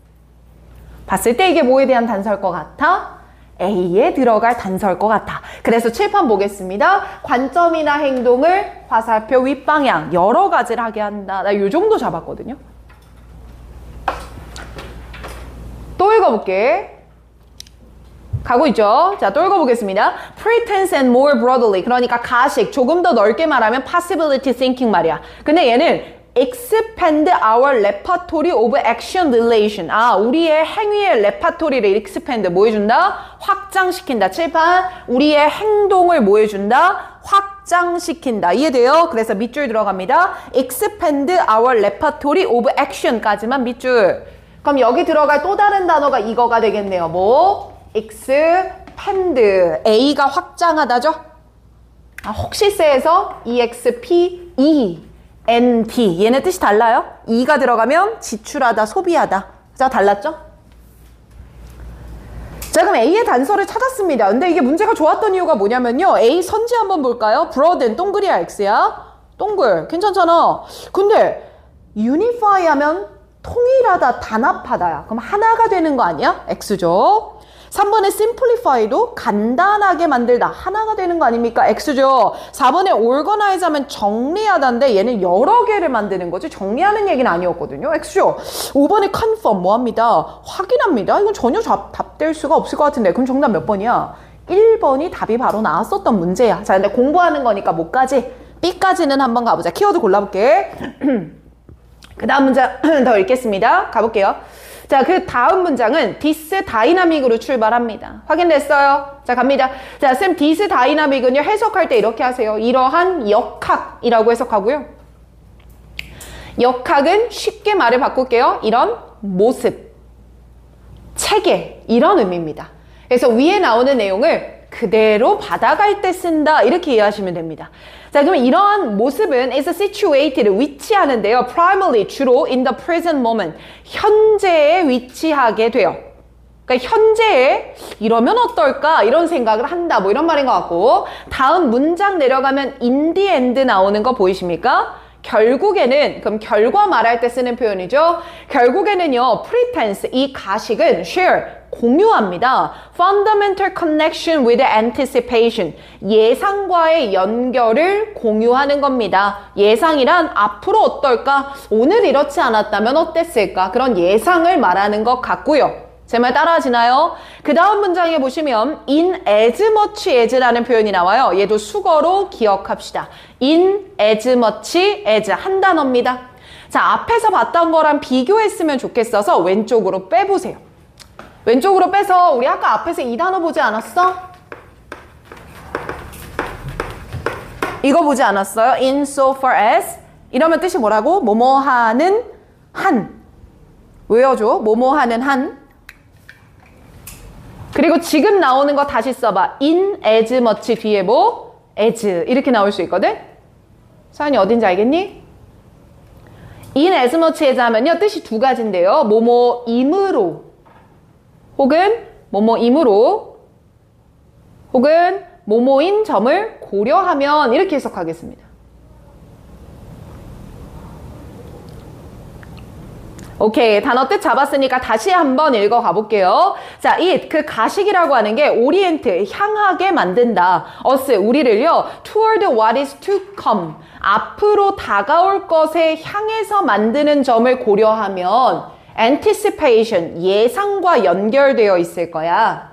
봤을 때 이게 뭐에 대한 단서일 것 같아? A에 들어갈 단서일 것 같아. 그래서 칠판 보겠습니다. 관점이나 행동을 화살표 윗방향 여러 가지를 하게 한다. 나 이 정도 잡았거든요. 또 읽어볼게. 가고 있죠? 자, 또 읽어보겠습니다. Pretense and more broadly. 그러니까 가식, 조금 더 넓게 말하면 possibility thinking 말이야. 근데 얘는 expand our repertory of action relation. 아, 우리의 행위의 레파토리를 expand 뭐 해준다? 확장시킨다. 칠판 우리의 행동을 뭐 해준다? 확장시킨다. 이해돼요? 그래서 밑줄 들어갑니다. expand our repertory of action까지만 밑줄. 그럼 여기 들어갈 또 다른 단어가 이거가 되겠네요. 뭐? expand. A가 확장하다죠? 아, 혹시세에서 EXPE NT 얘네 뜻이 달라요? E가 들어가면 지출하다, 소비하다. 자, 달랐죠? 자, 그럼 A의 단서를 찾았습니다. 근데 이게 문제가 좋았던 이유가 뭐냐면요. A 선지 한번 볼까요? broaden, 동글이야, X야? 동글, 괜찮잖아. 근데 unify 하면 통일하다, 단합하다야. 그럼 하나가 되는 거 아니야? X죠. 3번의 simplify도 간단하게 만들다. 하나가 되는 거 아닙니까? X죠. 4번에 organize 하면 정리하다인데 얘는 여러 개를 만드는 거지 정리하는 얘기는 아니었거든요. X죠. 5번에 confirm 뭐합니다? 확인합니다. 이건 전혀 답될 수가 없을 것 같은데 그럼 정답 몇 번이야? 1번이 답이 바로 나왔었던 문제야. 자, 근데 공부하는 거니까 뭐까지? B까지는 한번 가보자. 키워드 골라볼게. 그 다음 문장 더 읽겠습니다. 가볼게요. 자, 그 다음 문장은 this dynamic으로 출발합니다. 확인됐어요? 자, 갑니다. 자, 쌤, this dynamic은요, 해석할 때 이렇게 하세요. 이러한 역학이라고 해석하고요. 역학은 쉽게 말을 바꿀게요. 이런 모습, 체계, 이런 의미입니다. 그래서 위에 나오는 내용을 그대로 받아갈 때 쓴다. 이렇게 이해하시면 됩니다. 자, 그럼 이러한 모습은 is situated, 위치하는데요. primarily, 주로 in the present moment, 현재에 위치하게 돼요. 그러니까 현재에 이러면 어떨까? 이런 생각을 한다. 뭐 이런 말인 것 같고 다음 문장 내려가면 in the end 나오는 거 보이십니까? 결국에는, 그럼 결과 말할 때 쓰는 표현이죠. 결국에는요, pretense, 이 가식은 share, 공유합니다. fundamental connection with anticipation, 예상과의 연결을 공유하는 겁니다. 예상이란 앞으로 어떨까? 오늘 이렇지 않았다면 어땠을까? 그런 예상을 말하는 것 같고요. 제 말 따라하시나요? 그 다음 문장에 보시면 in as much as라는 표현이 나와요. 얘도 수거로 기억합시다. in as much as 한 단어입니다. 자, 앞에서 봤던 거랑 비교했으면 좋겠어서 왼쪽으로 빼보세요. 왼쪽으로 빼서 우리 아까 앞에서 이 단어 보지 않았어? 이거 보지 않았어요? in so far as 이러면 뜻이 뭐라고? 뭐뭐 하는 한 외워줘. 뭐뭐 하는 한. 그리고 지금 나오는 거 다시 써봐. in as much 뒤에 뭐? as 이렇게 나올 수 있거든? 서연이 어딘지 알겠니? in as much as 하면요 뜻이 두 가지인데요. 뭐뭐임으로 혹은 뭐뭐임으로 혹은 뭐뭐인 점을 고려하면 이렇게 해석하겠습니다. 오케이, 단어 뜻 잡았으니까 다시 한번 읽어가 볼게요. 자, it, 그 가식이라고 하는 게 orient, 향하게 만든다. us, 우리를요, toward what is to come, 앞으로 다가올 것에 향해서 만드는 점을 고려하면 anticipation, 예상과 연결되어 있을 거야.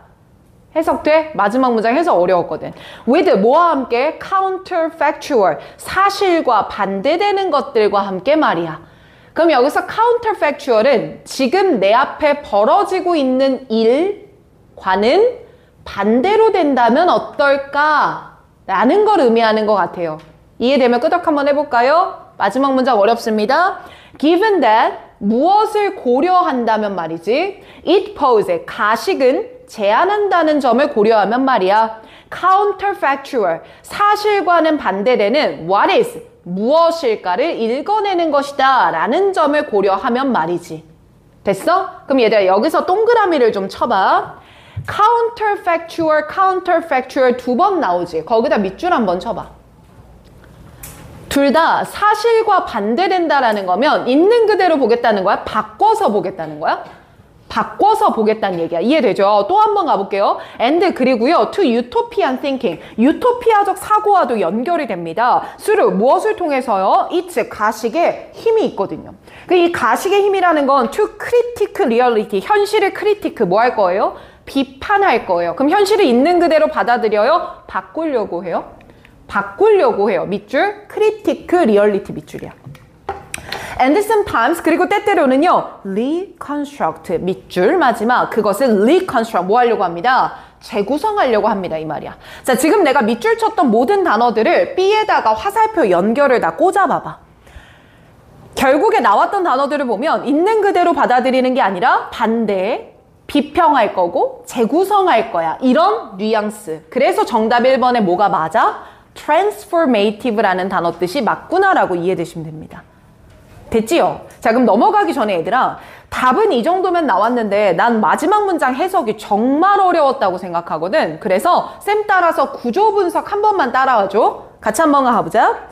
해석돼? 마지막 문장 해석 어려웠거든. with, 뭐와 함께? counterfactual, 사실과 반대되는 것들과 함께 말이야. 그럼 여기서 counterfactual은 지금 내 앞에 벌어지고 있는 일과는 반대로 된다면 어떨까? 라는 걸 의미하는 것 같아요. 이해되면 끄덕 한번 해볼까요? 마지막 문장 어렵습니다. Given that, 무엇을 고려한다면 말이지. It pose, 가식은 제한한다는 점을 고려하면 말이야. counterfactual, 사실과는 반대되는 what is, 무엇일까를 읽어내는 것이다 라는 점을 고려하면 말이지. 됐어? 그럼 얘들아 여기서 동그라미를 좀 쳐봐. counterfactual, counterfactual 두 번 나오지. 거기다 밑줄 한번 쳐봐. 둘 다 사실과 반대된다라는 거면 있는 그대로 보겠다는 거야? 바꿔서 보겠다는 거야? 바꿔서 보겠다는 얘기야. 이해되죠? 또 한 번 가볼게요. and 그리고요. to utopian thinking. 유토피아적 사고와도 연결이 됩니다. through 무엇을 통해서요? its 가식에 힘이 있거든요. 이 가식의 힘이라는 건 to critic reality. 현실을 critic 뭐 할 거예요? 비판할 거예요. 그럼 현실을 있는 그대로 받아들여요? 바꾸려고 해요? 바꾸려고 해요. 밑줄 critic reality 밑줄이야. And sometimes 그리고 때때로는요 reconstruct 밑줄 마지막 그것은 reconstruct 뭐 하려고 합니다? 재구성하려고 합니다 이 말이야. 자 지금 내가 밑줄 쳤던 모든 단어들을 B에다가 화살표 연결을 다 꽂아봐봐. 결국에 나왔던 단어들을 보면 있는 그대로 받아들이는 게 아니라 반대 비평할 거고 재구성할 거야. 이런 뉘앙스. 그래서 정답 1번에 뭐가 맞아? transformative라는 단어 뜻이 맞구나라고 이해되시면 됩니다. 됐지요? 자 그럼 넘어가기 전에 얘들아 답은 이 정도면 나왔는데 난 마지막 문장 해석이 정말 어려웠다고 생각하거든. 그래서 쌤 따라서 구조 분석 한 번만 따라와줘. 같이 한번 가보자.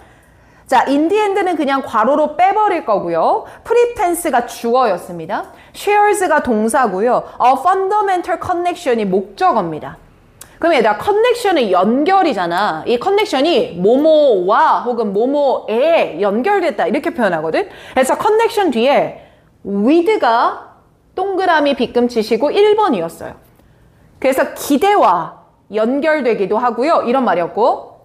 자 in the end는 그냥 괄호로 빼버릴 거고요. pretense가 주어였습니다. shares가 동사고요. a fundamental connection이 목적어입니다. 그럼 얘들아 커넥션은 연결이잖아. 이 커넥션이 뭐뭐와 혹은 뭐뭐에 연결됐다 이렇게 표현하거든. 그래서 커넥션 뒤에 with가 동그라미 빗금 치시고 1번이었어요. 그래서 기대와 연결되기도 하고요. 이런 말이었고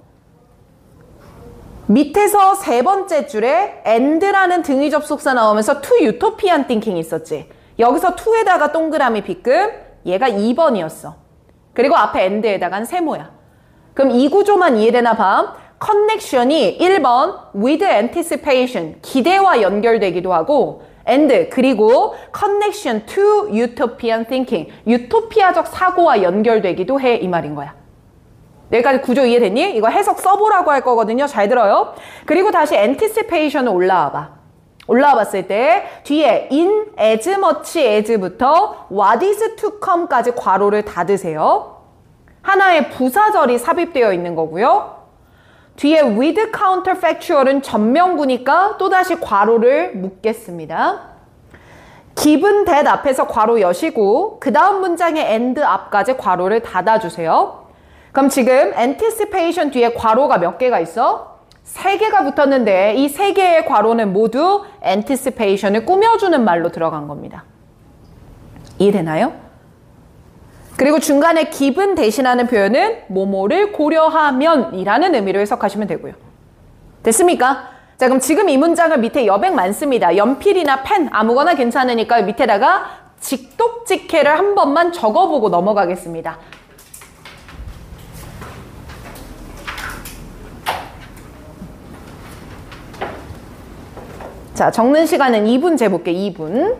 밑에서 세 번째 줄에 and라는 등위 접속사 나오면서 to utopian thinking이 있었지. 여기서 to에다가 동그라미 빗금 얘가 2번이었어. 그리고 앞에 and에다가는 세모야. 그럼 이 구조만 이해되나 봐. 커넥션이 1번 with anticipation 기대와 연결되기도 하고 and 그리고 connection to utopian thinking 유토피아적 사고와 연결되기도 해 이 말인 거야. 여기까지 구조 이해됐니? 이거 해석 써보라고 할 거거든요. 잘 들어요. 그리고 다시 anticipation을 올라와 봐. 올라와 봤을 때 뒤에 in as much as부터 what is to come까지 괄호를 닫으세요. 하나의 부사절이 삽입되어 있는 거고요. 뒤에 with counterfactual은 전명구니까 또다시 괄호를 묶겠습니다. given that 앞에서 괄호 여시고 그 다음 문장의 and 앞까지 괄호를 닫아주세요. 그럼 지금 anticipation 뒤에 괄호가 몇 개가 있어? 3개가 붙었는데 이 3개의 괄호는 모두 anticipation을 꾸며주는 말로 들어간 겁니다. 이해되나요? 그리고 중간에 given 대신하는 표현은 뭐뭐를 고려하면 이라는 의미로 해석하시면 되고요. 됐습니까? 자, 그럼 지금 이 문장을 밑에 여백 많습니다. 연필이나 펜 아무거나 괜찮으니까 밑에다가 직독직해를 한 번만 적어보고 넘어가겠습니다. 자, 적는 시간은 2분 재볼게. 2분.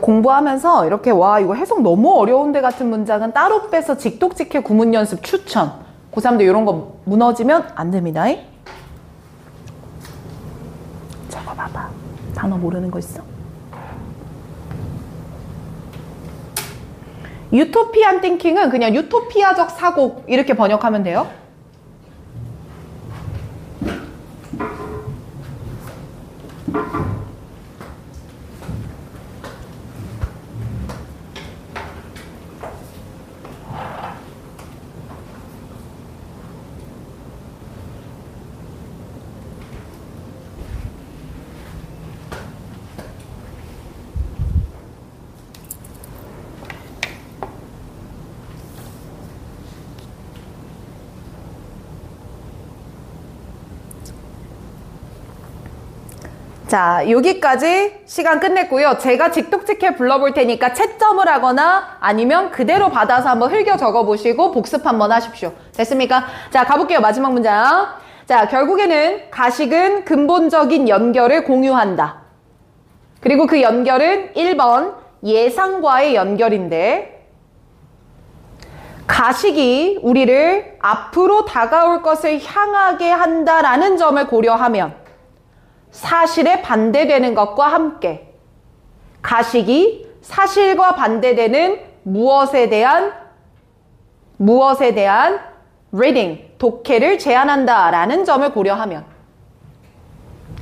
공부하면서 이렇게 와 이거 해석 너무 어려운데 같은 문장은 따로 빼서 직독직해 구문 연습 추천. 고3들 이런 거 무너지면 안 됩니다. 적어봐봐. 단어 모르는 거 있어? 유토피안 띵킹은 그냥 유토피아적 사고 이렇게 번역하면 돼요. 자, 여기까지 시간 끝냈고요. 제가 직독직해 불러볼 테니까 채점을 하거나 아니면 그대로 받아서 한번 흘겨 적어보시고 복습 한번 하십시오. 됐습니까? 자, 가볼게요. 마지막 문장. 자, 결국에는 가식은 근본적인 연결을 공유한다. 그리고 그 연결은 1번 예상과의 연결인데 가식이 우리를 앞으로 다가올 것을 향하게 한다라는 점을 고려하면 사실에 반대되는 것과 함께 가식이 사실과 반대되는 무엇에 대한 reading, 독해를 제한한다라는 점을 고려하면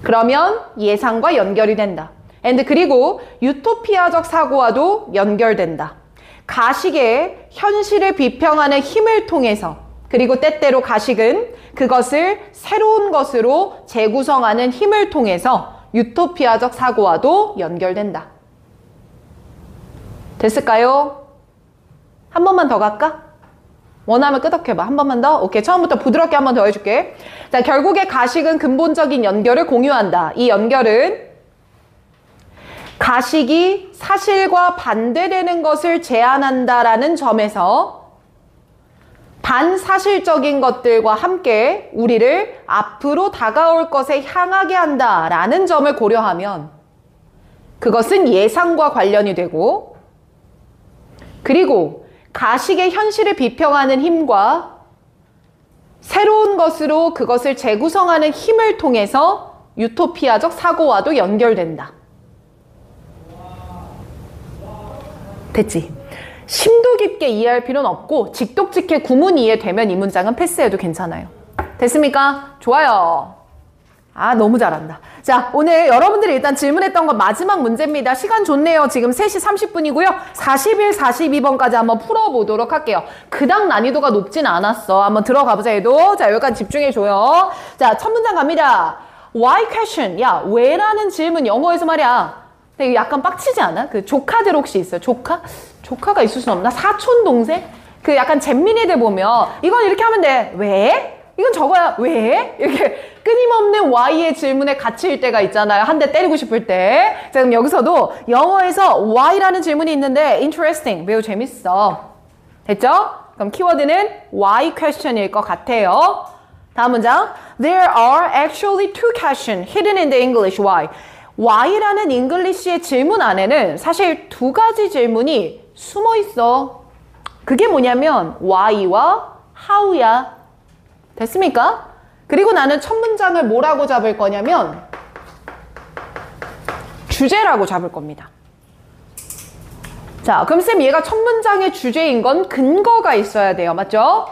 그러면 예상과 연결이 된다. and 그리고 유토피아적 사고와도 연결된다. 가식의 현실을 비평하는 힘을 통해서 그리고 때때로 가식은 그것을 새로운 것으로 재구성하는 힘을 통해서 유토피아적 사고와도 연결된다. 됐을까요? 한 번만 더 갈까? 원하면 끄덕해봐. 한 번만 더? 오케이. 처음부터 부드럽게 한 번 더 해줄게. 자, 결국에 가식은 근본적인 연결을 공유한다. 이 연결은 가식이 사실과 반대되는 것을 제한한다라는 점에서 반사실적인 것들과 함께 우리를 앞으로 다가올 것에 향하게 한다라는 점을 고려하면 그것은 예상과 관련이 되고 그리고 가식의 현실을 비평하는 힘과 새로운 것으로 그것을 재구성하는 힘을 통해서 유토피아적 사고와도 연결된다. 됐지? 심도 깊게 이해할 필요는 없고 직독직해 구문 이해되면 이 문장은 패스해도 괜찮아요. 됐습니까? 좋아요. 아, 너무 잘한다. 자, 오늘 여러분들이 일단 질문했던 건 마지막 문제입니다. 시간 좋네요. 지금 3시 30분이고요. 41, 42번까지 한번 풀어보도록 할게요. 그닥 난이도가 높진 않았어. 한번 들어가보자, 얘도. 자, 여기까지 집중해줘요. 자, 첫 문장 갑니다. Why question? 야, 왜라는 질문 영어에서 말이야. 근데 이거 약간 빡치지 않아? 그 조카들 혹시 있어요? 조카? 조카가 있을 순 없나? 사촌, 동생? 그 약간 잼민이들 보면 이건 이렇게 하면 돼. 왜? 이건 저거야. 왜? 이렇게 끊임없는 why의 질문에 갇힐 때가 있잖아요. 한 대 때리고 싶을 때. 자, 그럼 여기서도 영어에서 why라는 질문이 있는데 interesting, 매우 재밌어. 됐죠? 그럼 키워드는 why question일 것 같아요. 다음 문장. There are actually two questions hidden in the English why. why라는 잉글리시의 질문 안에는 사실 두 가지 질문이 숨어 있어. 그게 뭐냐면 why와 how야. 됐습니까? 그리고 나는 첫 문장을 뭐라고 잡을 거냐면 주제라고 잡을 겁니다. 자, 그럼 쌤 얘가 첫 문장의 주제인 건 근거가 있어야 돼요. 맞죠?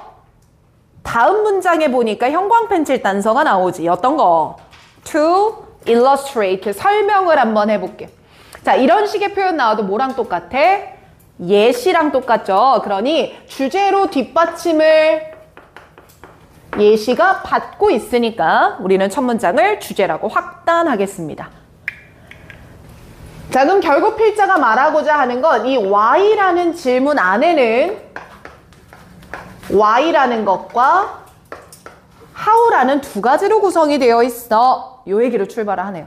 다음 문장에 보니까 형광펜칠 단서가 나오지. 어떤 거? To illustrate. 설명을 한번 해볼게요. 자, 이런 식의 표현 나와도 뭐랑 똑같아? 예시랑 똑같죠? 그러니 주제로 뒷받침을 예시가 받고 있으니까 우리는 첫 문장을 주제라고 확단하겠습니다. 자, 그럼 결국 필자가 말하고자 하는 건 이 why라는 질문 안에는 why라는 것과 how라는 두 가지로 구성이 되어 있어. 요 얘기로 출발을 하네요.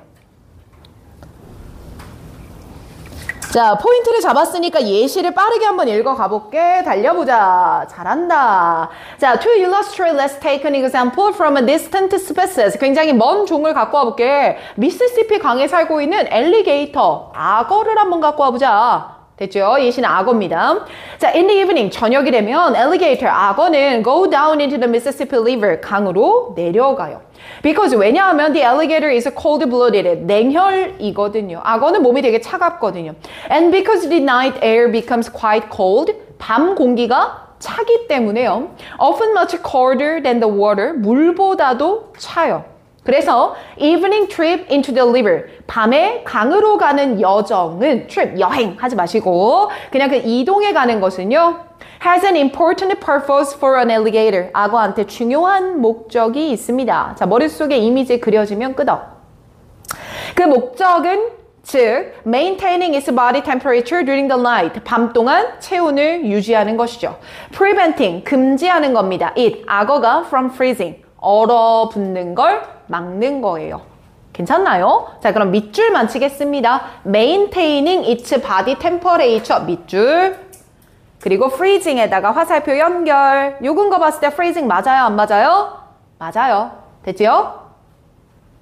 자, 포인트를 잡았으니까 예시를 빠르게 한번 읽어가 볼게. 달려보자. 잘한다. 자, to illustrate, let's take an example from a distant species. 굉장히 먼 종을 갖고 와볼게. 미시시피 강에 살고 있는 엘리게이터, 악어를 한번 갖고 와보자. 됐죠? 예시는 악어입니다. 자, in the evening, 저녁이 되면 alligator, 악어는 go down into the Mississippi River, 강으로 내려가요. Because 왜냐하면 the alligator is cold-blooded, 냉혈이거든요. 악어는 몸이 되게 차갑거든요. And because the night air becomes quite cold, 밤 공기가 차기 때문에요. Often much colder than the water, 물보다도 차요. 그래서 evening trip into the river, 밤에 강으로 가는 여정은 trip, 여행 하지 마시고 그냥 그 이동해 가는 것은요 has an important purpose for an alligator, 악어한테 중요한 목적이 있습니다. 자, 머릿속에 이미지 그려지면 끄덕. 그 목적은 즉 maintaining its body temperature during the night, 밤 동안 체온을 유지하는 것이죠. preventing, 금지하는 겁니다. it, 악어가 from freezing, 얼어붙는 걸 막는 거예요. 괜찮나요? 자, 그럼 밑줄만 치겠습니다. maintaining its body temperature, 밑줄. 그리고 freezing에다가 화살표 연결. 요 근거 봤을 때 freezing 맞아요? 안 맞아요? 맞아요. 됐지요?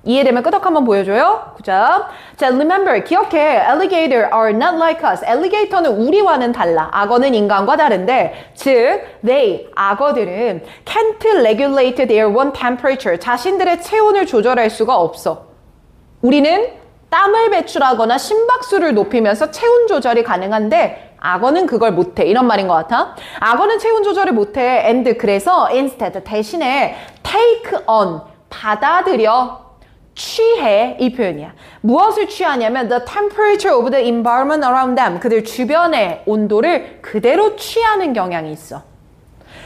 이해되면 끄덕 한번 보여줘요. 9점. 자, remember, 기억해. Alligator are not like us. alligator는 우리와는 달라. 악어는 인간과 다른데, 즉, they, 악어들은 can't regulate their own temperature. 자신들의 체온을 조절할 수가 없어. 우리는 땀을 배출하거나 심박수를 높이면서 체온 조절이 가능한데, 악어는 그걸 못해. 이런 말인 것 같아. 악어는 체온 조절을 못해. and 그래서 instead, 대신에 take on, 받아들여. 취해, 이 표현이야. 무엇을 취하냐면 the temperature of the environment around them, 그들 주변의 온도를 그대로 취하는 경향이 있어.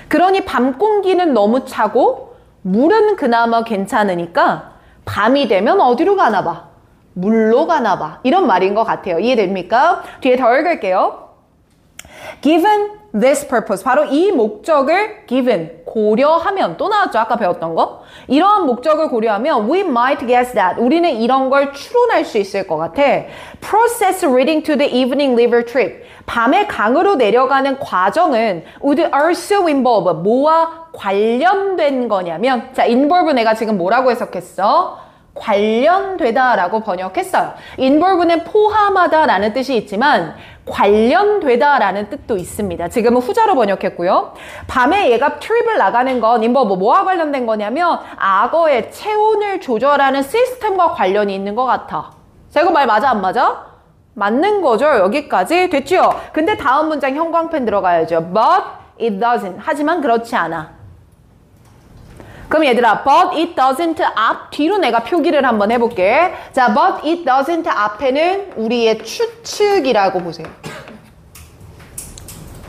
그러니 밤 공기는 너무 차고 물은 그나마 괜찮으니까 밤이 되면 어디로 가나 봐? 물로 가나 봐. 이런 말인 것 같아요. 이해됩니까? 뒤에 더 읽을게요. Given this purpose, 바로 이 목적을 given, 고려하면, 또 나왔죠? 아까 배웠던 거. 이러한 목적을 고려하면 we might guess that, 우리는 이런 걸 추론할 수 있을 것 같아. Process leading to the evening river trip, 밤에 강으로 내려가는 과정은 would also involve, 뭐와 관련된 거냐면, 자, involve 내가 지금 뭐라고 해석했어? 관련되다라고 번역했어요. involve는 포함하다라는 뜻이 있지만 관련되다라는 뜻도 있습니다. 지금은 후자로 번역했고요. 밤에 얘가 트립을 나가는 건 involve 뭐와 관련된 거냐면 악어의 체온을 조절하는 시스템과 관련이 있는 것 같아. 자, 이거 말 맞아 안 맞아? 맞는 거죠. 여기까지 됐죠? 근데 다음 문장 형광펜 들어가야죠. But it doesn't. 하지만 그렇지 않아. 그럼 얘들아, but it doesn't 앞 뒤로 내가 표기를 한번 해볼게. 자, but it doesn't 앞에는 우리의 추측이라고 보세요.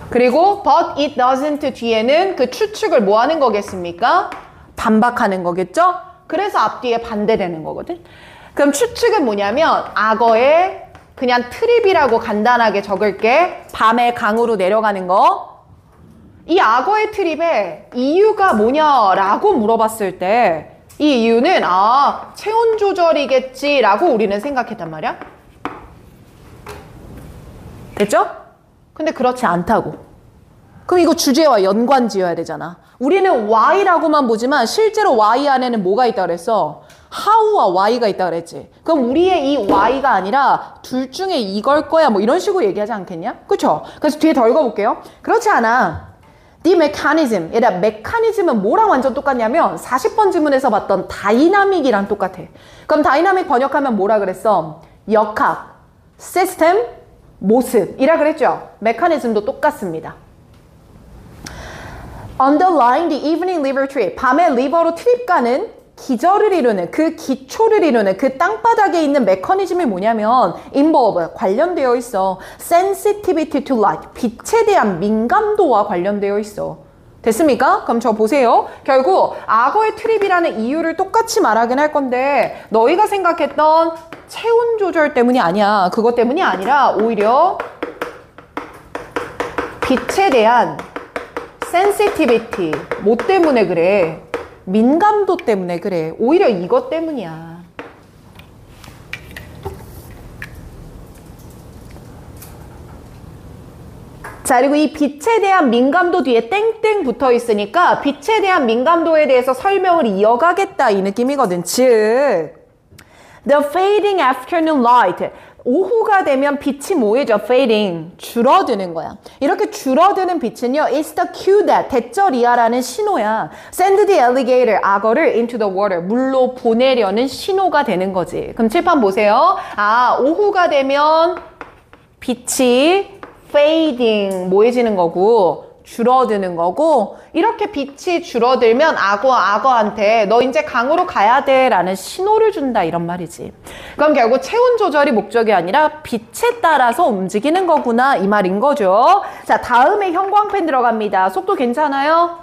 그리고 but it doesn't 뒤에는 그 추측을 뭐 하는 거겠습니까? 반박하는 거겠죠? 그래서 앞뒤에 반대되는 거거든. 그럼 추측은 뭐냐면 악어의 그냥 트립이라고 간단하게 적을게. 밤에 강으로 내려가는 거. 이 악어의 트립의 이유가 뭐냐라고 물어봤을 때 이 이유는 체온 조절이겠지라고 우리는 생각했단 말이야. 됐죠? 근데 그렇지 않다고. 그럼 이거 주제와 연관 지어야 되잖아. 우리는 Y라고만 보지만 실제로 Y 안에는 뭐가 있다 그랬어? How와 Y가 있다 그랬지. 그럼 우리의 이 Y가 아니라 둘 중에 이걸 거야 뭐 이런 식으로 얘기하지 않겠냐? 그쵸? 그래서 뒤에 더 읽어볼게요. 그렇지 않아. The mechanism. 얘들아, 메커니즘은 뭐랑 완전 똑같냐면 40번 지문에서 봤던 다이나믹이랑 똑같아. 그럼 다이나믹 번역하면 뭐라 그랬어? 역학, 시스템, 모습이라 그랬죠? 메커니즘도 똑같습니다. Underlying the evening river trip. 밤에 리버로 트립 가는 기저를 이루는 그 기초를 이루는 그 땅바닥에 있는 메커니즘이 뭐냐면 involve 관련되어 있어. sensitivity to light. 빛에 대한 민감도와 관련되어 있어. 됐습니까? 그럼 저 보세요. 결국 악어의 트립이라는 이유를 똑같이 말하긴 할 건데 너희가 생각했던 체온 조절 때문이 아니야. 그것 때문이 아니라 오히려 빛에 대한 sensitivity 뭐 때문에 그래? 민감도 때문에 그래. 오히려 이것 때문이야. 자, 그리고 이 빛에 대한 민감도 뒤에 땡땡 붙어 있으니까 빛에 대한 민감도에 대해서 설명을 이어가겠다 이 느낌이거든. 즉, the fading afternoon light. 오후가 되면 빛이 뭐해져? fading. 줄어드는 거야. 이렇게 줄어드는 빛은요, it's the cue that, 대절이야라는 신호야. send the alligator, 악어를 into the water, 물로 보내려는 신호가 되는 거지. 그럼 칠판 보세요. 오후가 되면 빛이 fading, 뭐해지는 거고, 줄어드는 거고, 이렇게 빛이 줄어들면 악어한테 너 이제 강으로 가야 돼 라는 신호를 준다 이런 말이지. 그럼 결국 체온 조절이 목적이 아니라 빛에 따라서 움직이는 거구나 이 말인 거죠. 자, 다음에 형광펜 들어갑니다. 속도 괜찮아요?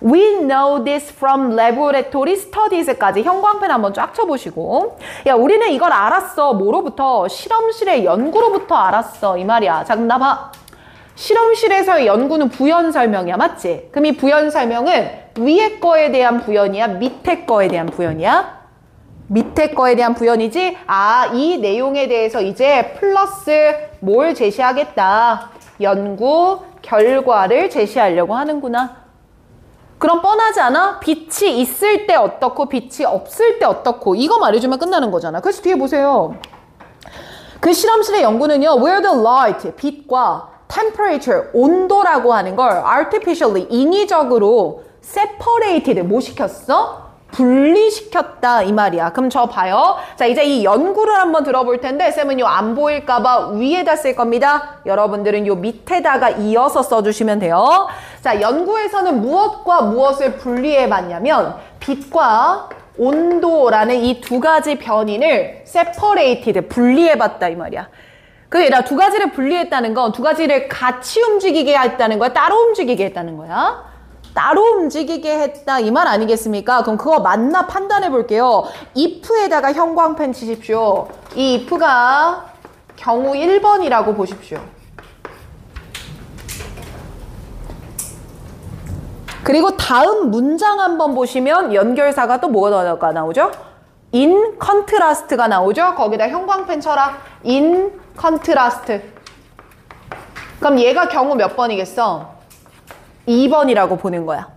We know this from laboratory studies까지 형광펜 한번 쫙 쳐보시고, 야, 우리는 이걸 알았어. 뭐로부터? 실험실의 연구로부터 알았어 이 말이야. 자, 그럼 나 봐. 실험실에서의 연구는 부연 설명이야. 맞지? 그럼 이 부연 설명은 위에 거에 대한 부연이야? 밑에 거에 대한 부연이야? 밑에 거에 대한 부연이지? 이 내용에 대해서 이제 플러스 뭘 제시하겠다. 연구 결과를 제시하려고 하는구나. 그럼 뻔하지 않아? 빛이 있을 때 어떻고 빛이 없을 때 어떻고 이거 말해주면 끝나는 거잖아. 그래서 뒤에 보세요. 그 실험실의 연구는요. Where the light, 빛과 temperature, 온도라고 하는 걸 artificially, 인위적으로 separated, 뭐 시켰어? 분리시켰다 이 말이야. 그럼 저 봐요. 자, 이제 이 연구를 한번 들어볼 텐데 쌤은 요 안 보일까봐 위에다 쓸 겁니다. 여러분들은 요 밑에다가 이어서 써주시면 돼요. 자, 연구에서는 무엇과 무엇을 분리해 봤냐면 빛과 온도라는 이 두 가지 변인을 separated, 분리해 봤다 이 말이야. 그러니까 두 가지를 분리했다는 건 두 가지를 같이 움직이게 했다는 거야? 따로 움직이게 했다는 거야? 따로 움직이게 했다 이 말 아니겠습니까? 그럼 그거 맞나 판단해 볼게요. if에다가 형광펜 치십시오. 이 if가 경우 1번이라고 보십시오. 그리고 다음 문장 한번 보시면 연결사가 또 뭐가 나오죠? in contrast가 나오죠? 거기다 형광펜 쳐라. in contrast. 그럼 얘가 경우 몇 번이겠어? 2번이라고 보는 거야.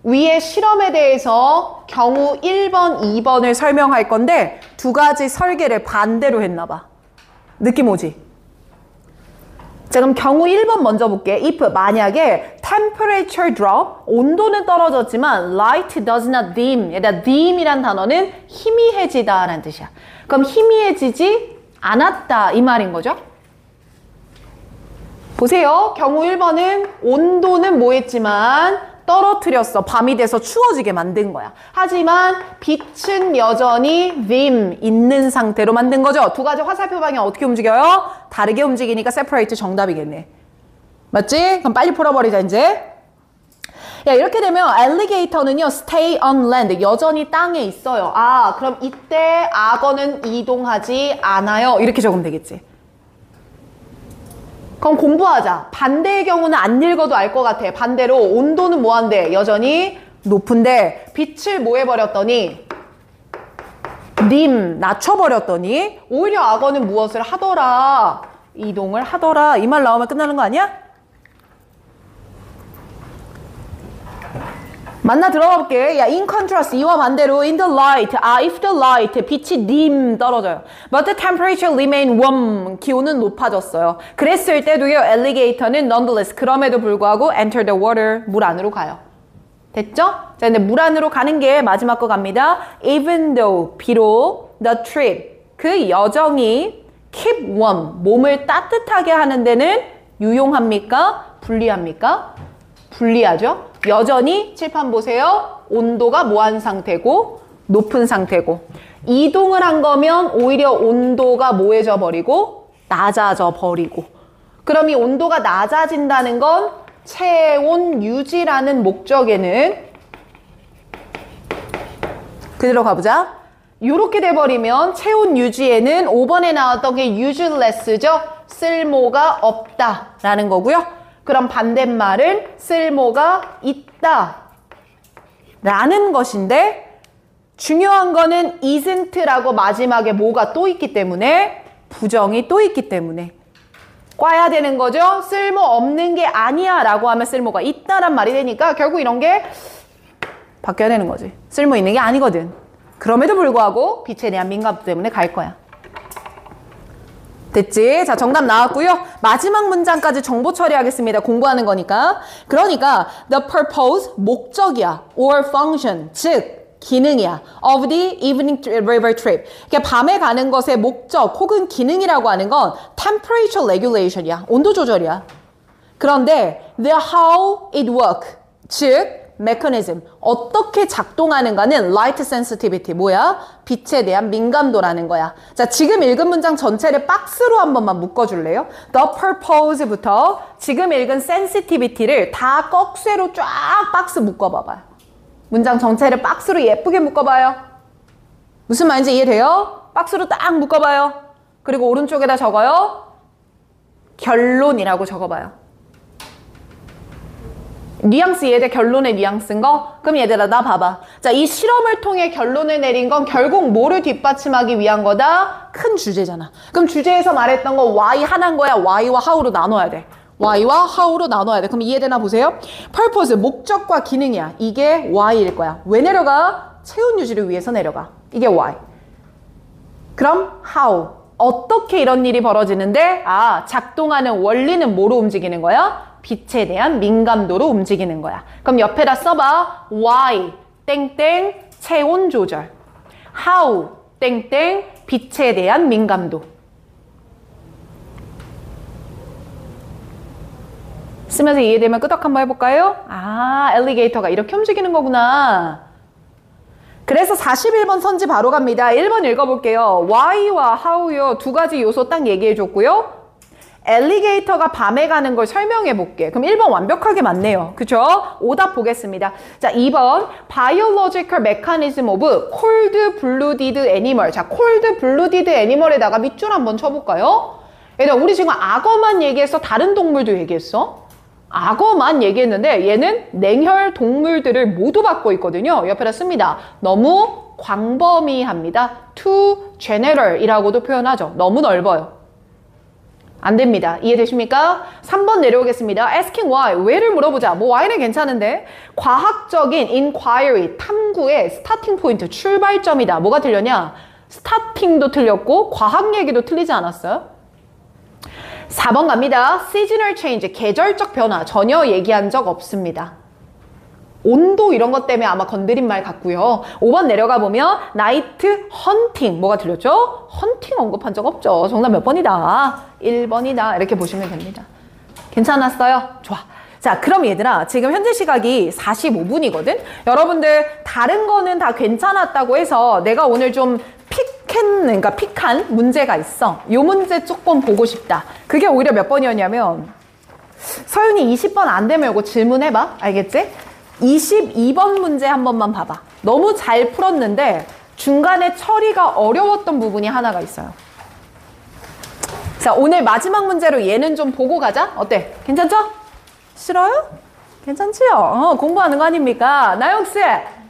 위에 실험에 대해서 경우 1번, 2번을 설명할 건데 두 가지 설계를 반대로 했나 봐. 느낌 오지? 자, 그럼 경우 1번 먼저 볼게. if 만약에 temperature drop, 온도는 떨어졌지만 light does not dim. 얘들아, dim이란 단어는 희미해지다 라는 뜻이야. 그럼 희미해지지 않았다 이 말인 거죠? 보세요. 경우 1번은 온도는 뭐 했지만 떨어뜨렸어. 밤이 돼서 추워지게 만든 거야. 하지만 빛은 여전히 dim 있는 상태로 만든 거죠. 두 가지 화살표 방향 어떻게 움직여요? 다르게 움직이니까 separate 정답이겠네. 맞지? 그럼 빨리 풀어버리자 이제. 야, 이렇게 되면 alligator는요 stay on land 여전히 땅에 있어요. 아, 그럼 이때 악어는 이동하지 않아요. 이렇게 적으면 되겠지. 그럼 공부하자. 반대의 경우는 안 읽어도 알 것 같아. 반대로 온도는 뭐한데? 여전히 높은데 빛을 뭐 해버렸더니 dim 낮춰버렸더니 오히려 악어는 무엇을 하더라? 이동을 하더라. 이 말 나오면 끝나는 거 아니야? 만나 들어가 볼게. 야, in contrast, 이와 반대로 in the light, if the light, 빛이 dim 떨어져요. But the temperature remain warm, 기온은 높아졌어요. 그랬을 때도요, alligator는 nonetheless, 그럼에도 불구하고 enter the water, 물 안으로 가요. 됐죠? 자, 근데 물 안으로 가는 게 마지막 거 갑니다. Even though, 비록 the trip, 그 여정이 keep warm, 몸을 따뜻하게 하는 데는 유용합니까? 불리합니까? 불리하죠? 여전히 칠판 보세요. 온도가 뭐한 상태고 높은 상태고 이동을 한 거면 오히려 온도가 뭐해져 버리고 낮아져 버리고 그럼 이 온도가 낮아진다는 건 체온 유지라는 목적에는 그대로 가보자. 이렇게 돼버리면 체온 유지에는 5번에 나왔던 게 useless죠. 쓸모가 없다라는 거고요. 그럼 반대말은 쓸모가 있다 라는 것인데 중요한 거는 isn't라고 마지막에 뭐가 또 있기 때문에 부정이 또 있기 때문에 꽈야 되는 거죠. 쓸모 없는 게 아니야 라고 하면 쓸모가 있다란 말이 되니까 결국 이런 게 바뀌어야 되는 거지. 쓸모 있는 게 아니거든. 그럼에도 불구하고 빛에 대한 민감도 때문에 갈 거야. 됐지? 자, 정답 나왔고요. 마지막 문장까지 정보 처리하겠습니다. 공부하는 거니까. 그러니까 the purpose, 목적이야. or function, 즉 기능이야. of the evening river trip. 그러니까 밤에 가는 것의 목적 혹은 기능이라고 하는 건 temperature regulation이야. 온도 조절이야. 그런데 the how it work, 즉 mechanism, 어떻게 작동하는가는 light sensitivity, 뭐야? 빛에 대한 민감도라는 거야. 자, 지금 읽은 문장 전체를 박스로 한 번만 묶어줄래요? The purpose부터 지금 읽은 sensitivity를 다 꺽쇠로 쫙 박스 묶어봐봐요. 문장 전체를 박스로 예쁘게 묶어봐요. 무슨 말인지 이해돼요? 박스로 딱 묶어봐요. 그리고 오른쪽에다 적어요. 결론이라고 적어봐요. 뉘앙스 이해돼? 결론의 뉘앙스인 거? 그럼 얘들아 나 봐봐. 자, 이 실험을 통해 결론을 내린 건 결국 뭐를 뒷받침하기 위한 거다? 큰 주제잖아. 그럼 주제에서 말했던 거 why 하나인 거야? why와 how로 나눠야 돼. why와 how로 나눠야 돼. 그럼 이해되나 보세요. purpose, 목적과 기능이야. 이게 why일 거야. 왜 내려가? 체온 유지를 위해서 내려가. 이게 why. 그럼 how. 어떻게 이런 일이 벌어지는데? 아, 작동하는 원리는 뭐로 움직이는 거야? 빛에 대한 민감도로 움직이는 거야. 그럼 옆에다 써봐. why, 땡땡, 체온 조절. how, 땡땡, 빛에 대한 민감도. 쓰면서 이해되면 끄덕 한번 해볼까요? 아, 엘리게이터가 이렇게 움직이는 거구나. 그래서 41번 선지 바로 갑니다. 1번 읽어볼게요. why와 how요. 두 가지 요소 딱 얘기해줬고요. 엘리게이터가 밤에 가는 걸 설명해 볼게. 그럼 1번 완벽하게 맞네요. 그쵸? 오답 보겠습니다. 자, 2번 Biological Mechanism of Cold-Blooded Animal. 자, Cold-Blooded Animal에다가 밑줄 한번 쳐볼까요? 얘들아, 우리 지금 악어만 얘기했어? 다른 동물도 얘기했어? 악어만 얘기했는데 얘는 냉혈 동물들을 모두 받고 있거든요. 옆에다 씁니다. 너무 광범위합니다. Too general 이라고도 표현하죠. 너무 넓어요. 안 됩니다. 이해되십니까? 3번 내려오겠습니다. asking why, 왜를 물어보자. 뭐 why는 괜찮은데 과학적인 inquiry, 탐구의 스타팅 포인트, 출발점이다. 뭐가 틀렸냐? 스타팅도 틀렸고 과학 얘기도 틀리지 않았어요? 4번 갑니다. seasonal change, 계절적 변화 전혀 얘기한 적 없습니다. 온도 이런 것 때문에 아마 건드린 말 같고요. 5번 내려가 보면 나이트 헌팅, 뭐가 틀렸죠? 헌팅 언급한 적 없죠. 정답 몇 번이다? 1번이다. 이렇게 보시면 됩니다. 괜찮았어요? 좋아. 자, 그럼 얘들아, 지금 현재 시각이 45분이거든? 여러분들, 다른 거는 다 괜찮았다고 해서 내가 오늘 좀 픽한 문제가 있어. 요 문제 조금 보고 싶다. 그게 오히려 몇 번이었냐면, 서윤이 20번 안 되면 이거 질문해봐. 알겠지? 22번 문제 한 번만 봐봐. 너무 잘 풀었는데, 중간에 처리가 어려웠던 부분이 하나가 있어요. 자, 오늘 마지막 문제로 얘는 좀 보고 가자. 어때? 괜찮죠? 싫어요? 괜찮지요? 공부하는 거 아닙니까? 나영씨,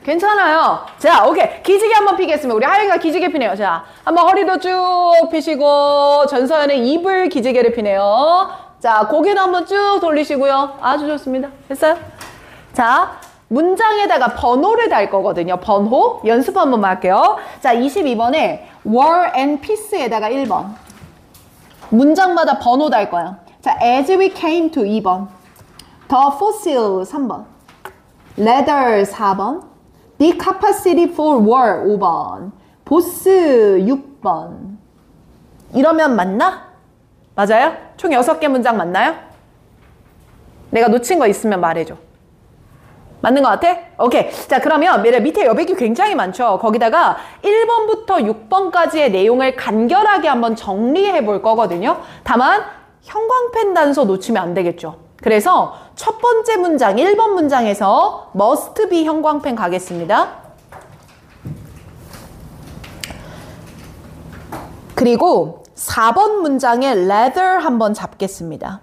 괜찮아요. 자, 오케이. 기지개 한번 피겠습니다. 우리 하영이가 기지개 피네요. 자, 한번 허리도 쭉 피시고, 전서연의 입을 기지개를 피네요. 자, 고개도 한번 쭉 돌리시고요. 아주 좋습니다. 됐어요? 자, 문장에다가 번호를 달 거거든요. 번호. 연습 한번 할게요. 자, 22번에 war and peace에다가 1번. 문장마다 번호 달 거야. 자, as we came to 2번. The fossil 3번. leather 4번. The capacity for war 5번. boss 6번. 이러면 맞나? 맞아요? 총 6개 문장 맞나요? 내가 놓친 거 있으면 말해줘. 맞는 것 같아? 오케이. 자, 그러면 밑에 여백이 굉장히 많죠. 거기다가 1번부터 6번까지의 내용을 간결하게 한번 정리해 볼 거거든요. 다만 형광펜 단서 놓치면 안 되겠죠. 그래서 첫 번째 문장, 1번 문장에서 must be 형광펜 가겠습니다. 그리고 4번 문장에 leather 한번 잡겠습니다.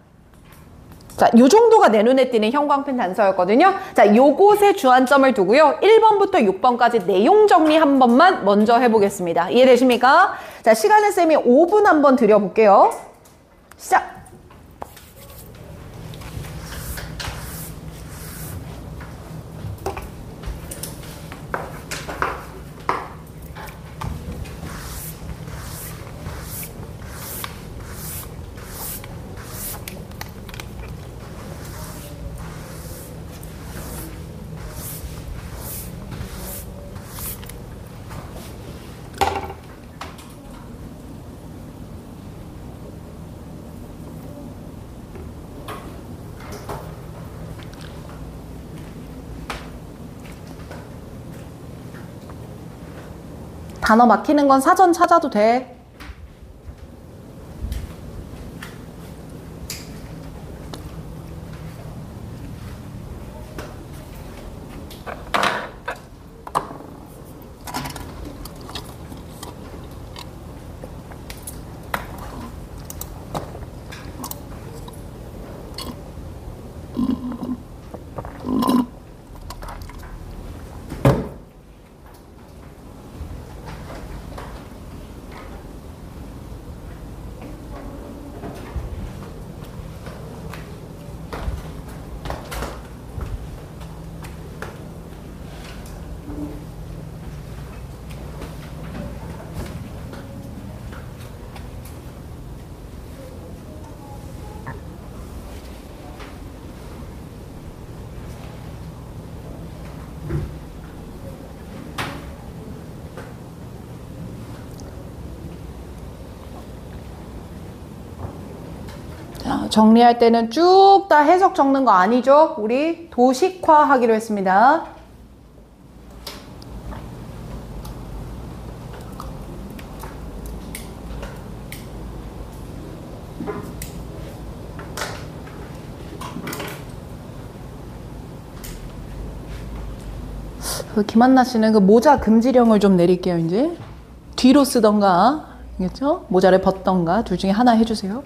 자, 요 정도가 내 눈에 띄는 형광펜 단서였거든요. 자, 요곳에 주안점을 두고요. 1번부터 6번까지 내용 정리 한 번만 먼저 해보겠습니다. 이해되십니까? 자, 시간을 쌤이 5분 한번 드려볼게요. 시작! 단어 막히는 건 사전 찾아도 돼. 정리할 때는 쭉 다 해석 적는 거 아니죠? 우리 도식화 하기로 했습니다. 김한나 씨는 그 모자 금지령을 좀 내릴게요, 이제. 뒤로 쓰던가, 알겠죠? 모자를 벗던가, 둘 중에 하나 해주세요.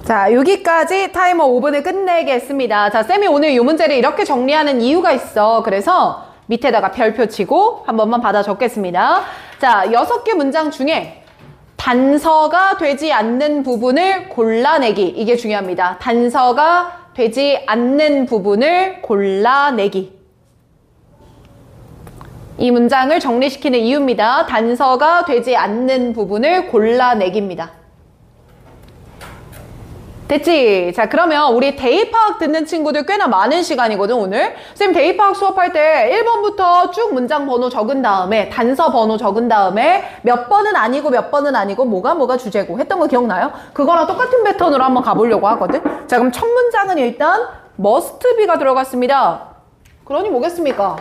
자, 여기까지 타이머 5분을 끝내겠습니다. 자, 쌤이 오늘 이 문제를 이렇게 정리하는 이유가 있어. 그래서 밑에다가 별표 치고 한 번만 받아 적겠습니다. 자, 6개 문장 중에 단서가 되지 않는 부분을 골라내기. 이게 중요합니다. 단서가 되지 않는 부분을 골라내기. 이 문장을 정리시키는 이유입니다. 단서가 되지 않는 부분을 골라내기입니다. 됐지? 자, 그러면 우리 대입파악 듣는 친구들 꽤나 많은 시간이거든, 오늘. 쌤 대입파악 수업할 때 1번부터 쭉 문장 번호 적은 다음에 단서 번호 적은 다음에 몇 번은 아니고 몇 번은 아니고 뭐가 주제고 했던 거 기억나요? 그거랑 똑같은 패턴으로 한번 가보려고 하거든. 자, 그럼 첫 문장은 일단 must be가 들어갔습니다. 그러니 뭐겠습니까?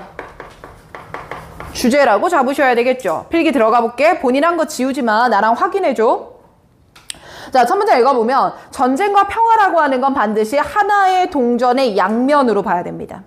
주제라고 잡으셔야 되겠죠. 필기 들어가 볼게. 본인 한 거 지우지 마. 나랑 확인해줘. 자, 첫 문제 읽어보면 전쟁과 평화라고 하는 건 반드시 하나의 동전의 양면으로 봐야 됩니다.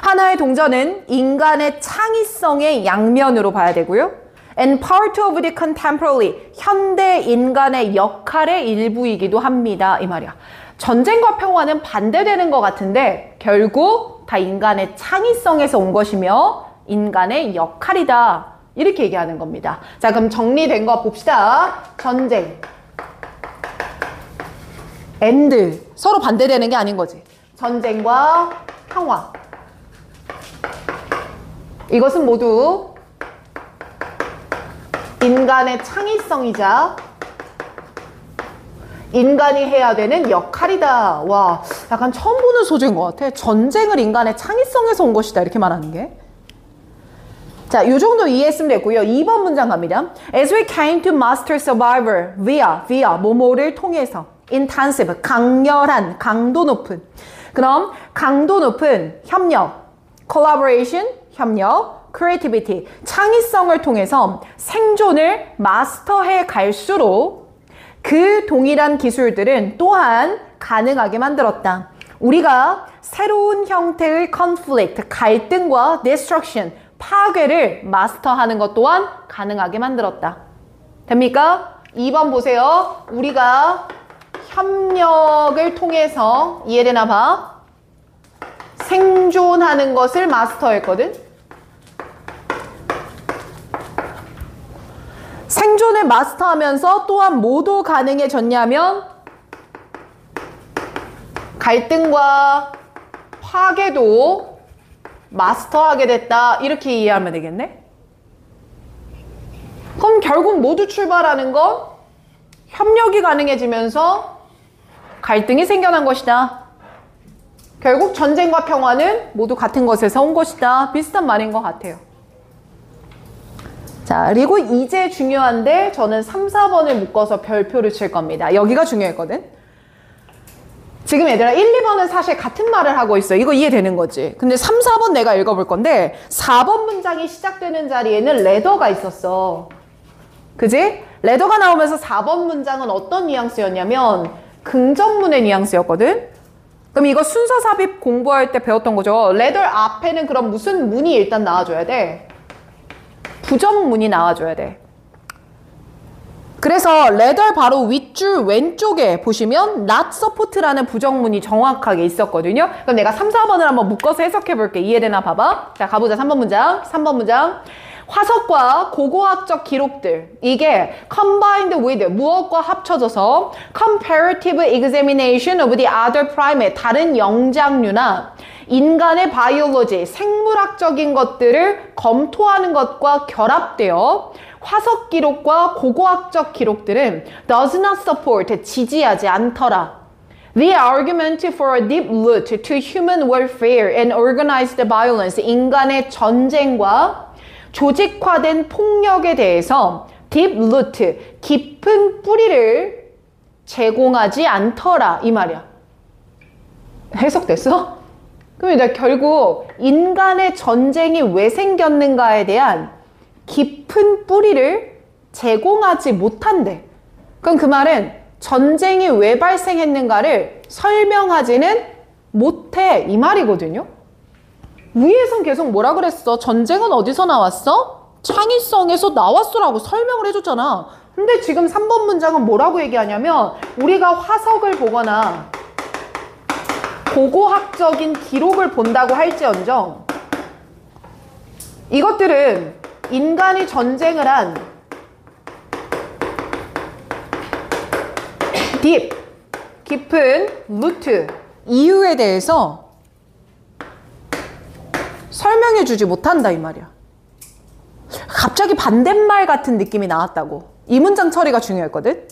하나의 동전은 인간의 창의성의 양면으로 봐야 되고요. And part of the contemporary, 현대 인간의 역할의 일부이기도 합니다. 이 말이야. 전쟁과 평화는 반대되는 것 같은데 결국 다 인간의 창의성에서 온 것이며 인간의 역할이다. 이렇게 얘기하는 겁니다. 자, 그럼 정리된 거 봅시다. 전쟁. and 서로 반대되는 게 아닌 거지. 전쟁과 평화. 이것은 모두 인간의 창의성이자 인간이 해야 되는 역할이다. 와, 약간 처음 보는 소재인 것 같아. 전쟁을 인간의 창의성에서 온 것이다. 이렇게 말하는 게. 자, 요 정도 이해했으면 됐고요. 2번 문장 갑니다. As we came to master survivor via 뭐뭐를 통해서 intensive, 강렬한, 강도 높은. 그럼 강도 높은 협력, collaboration, 협력, creativity, 창의성을 통해서 생존을 마스터해 갈수록 그 동일한 기술들은 또한 가능하게 만들었다. 우리가 새로운 형태의 conflict, 갈등과 destruction, 파괴를 마스터하는 것 또한 가능하게 만들었다. 됩니까? 2번 보세요. 우리가 협력을 통해서 이해되나 봐. 생존하는 것을 마스터했거든. 생존을 마스터하면서 또한 뭐도 가능해졌냐면 갈등과 파괴도 마스터하게 됐다. 이렇게 이해하면 되겠네. 그럼 결국 모두 출발하는 건 협력이 가능해지면서 갈등이 생겨난 것이다. 결국 전쟁과 평화는 모두 같은 것에서 온 것이다. 비슷한 말인 것 같아요. 자, 그리고 이제 중요한데 저는 3, 4번을 묶어서 별표를 칠 겁니다. 여기가 중요했거든. 지금 얘들아 1, 2번은 사실 같은 말을 하고 있어. 이거 이해되는 거지. 근데 3, 4번 내가 읽어볼 건데 4번 문장이 시작되는 자리에는 레더가 있었어. 그지? 레더가 나오면서 4번 문장은 어떤 뉘앙스였냐면 긍정문의 뉘앙스였거든. 그럼 이거 순서 삽입 공부할 때 배웠던 거죠. 레더 앞에는 그럼 무슨 문이 일단 나와줘야 돼? 부정문이 나와줘야 돼. 그래서 레더 바로 윗줄 왼쪽에 보시면 not support라는 부정문이 정확하게 있었거든요. 그럼 내가 3, 4번을 한번 묶어서 해석해 볼게. 이해되나 봐봐. 자, 가보자. 3번 문장. 3번 문장. 화석과 고고학적 기록들. 이게 combined with 무엇과 합쳐져서 comparative examination of the other primate. 다른 영장류나 인간의 바이올로지, 생물학적인 것들을 검토하는 것과 결합되어 화석 기록과 고고학적 기록들은 does not support, 지지하지 않더라. The argument for a deep root to human welfare and organized violence, 인간의 전쟁과 조직화된 폭력에 대해서 deep root, 깊은 뿌리를 제공하지 않더라. 이 말이야. 해석됐어? 그럼 이제 결국 인간의 전쟁이 왜 생겼는가에 대한 깊은 뿌리를 제공하지 못한대. 그럼 그 말은 전쟁이 왜 발생했는가를 설명하지는 못해. 이 말이거든요. 위에선 계속 뭐라 그랬어? 전쟁은 어디서 나왔어? 창의성에서 나왔어라고 설명을 해줬잖아. 근데 지금 3번 문장은 뭐라고 얘기하냐면 우리가 화석을 보거나 고고학적인 기록을 본다고 할지언정 이것들은 인간이 전쟁을 한 깊은 루트 이유에 대해서 설명해 주지 못한다 이 말이야. 갑자기 반대말 같은 느낌이 나왔다고. 이 문장 처리가 중요했거든.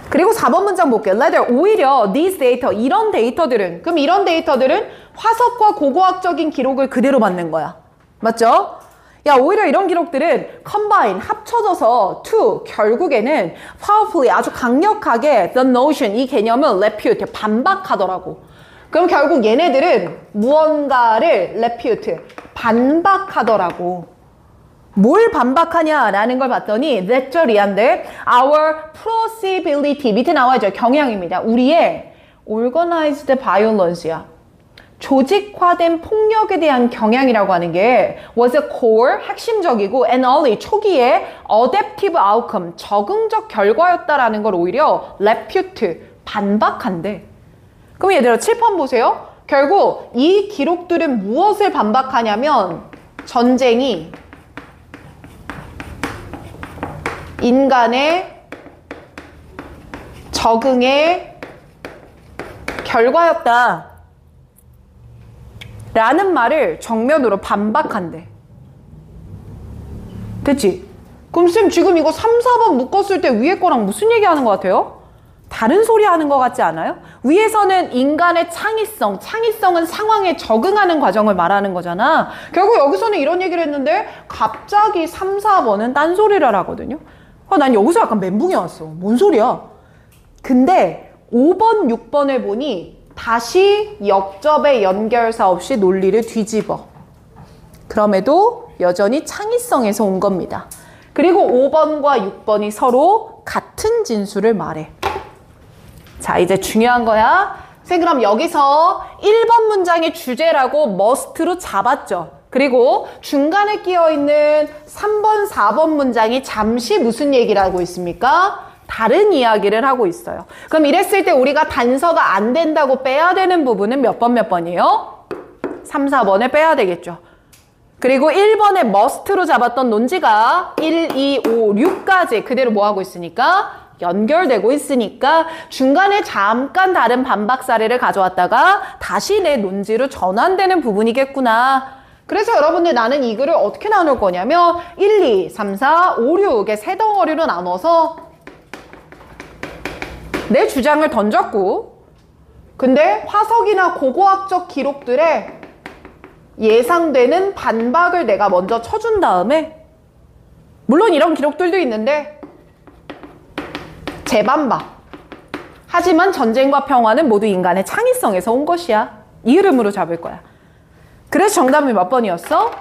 그리고 4번 문장 볼게요. Rather, 오히려 these data, 이런 데이터들은, 그럼 이런 데이터들은 화석과 고고학적인 기록을 그대로 받는 거야. 맞죠? 야, 오히려 이런 기록들은 combine, 합쳐져서 to, 결국에는 powerfully, 아주 강력하게 the notion, 이 개념을 refute, 반박하더라고. 그럼 결국 얘네들은 무언가를 refute, 반박하더라고. 뭘 반박하냐라는 걸 봤더니 렉처리한데 our plausibility 밑에 나와있죠. 경향입니다. 우리의 organized violence야. 조직화된 폭력에 대한 경향이라고 하는 게 was a core, 핵심적이고 and early, 초기에 adaptive outcome, 적응적 결과였다라는 걸 오히려 refute, 반박한대. 그럼 얘들아 7번 보세요. 결국 이 기록들은 무엇을 반박하냐면 전쟁이 인간의 적응의 결과였다 라는 말을 정면으로 반박한대. 됐지? 그럼 쌤 지금 이거 3, 4번 묶었을 때 위에 거랑 무슨 얘기하는 것 같아요? 다른 소리 하는 것 같지 않아요? 위에서는 인간의 창의성, 창의성은 상황에 적응하는 과정을 말하는 거잖아. 결국 여기서는 이런 얘기를 했는데 갑자기 3, 4번은 딴소리를 하거든요. 난 여기서 약간 멘붕이 왔어. 뭔 소리야? 근데 5번, 6번을 보니 다시 역접의 연결사 없이 논리를 뒤집어. 그럼에도 여전히 창의성에서 온 겁니다. 그리고 5번과 6번이 서로 같은 진술을 말해. 자, 이제 중요한 거야. 선생님 그럼 여기서 1번 문장의 주제라고 must로 잡았죠. 그리고 중간에 끼어있는 3번, 4번 문장이 잠시 무슨 얘기를 하고 있습니까? 다른 이야기를 하고 있어요. 그럼 이랬을 때 우리가 단서가 안 된다고 빼야 되는 부분은 몇 번이에요? 3, 4번에 빼야 되겠죠. 그리고 1번에 must로 잡았던 논지가 1, 2, 5, 6까지 그대로 뭐 하고 있으니까? 연결되고 있으니까 중간에 잠깐 다른 반박 사례를 가져왔다가 다시 내 논지로 전환되는 부분이겠구나. 그래서 여러분들 나는 이 글을 어떻게 나눌 거냐면 1, 2, 3, 4, 5, 6의 세 덩어리로 나눠서 내 주장을 던졌고 근데 화석이나 고고학적 기록들에 예상되는 반박을 내가 먼저 쳐준 다음에 물론 이런 기록들도 있는데 재반박. 하지만 전쟁과 평화는 모두 인간의 창의성에서 온 것이야. 이 흐름으로 잡을 거야. 그래서 정답이 몇 번이었어?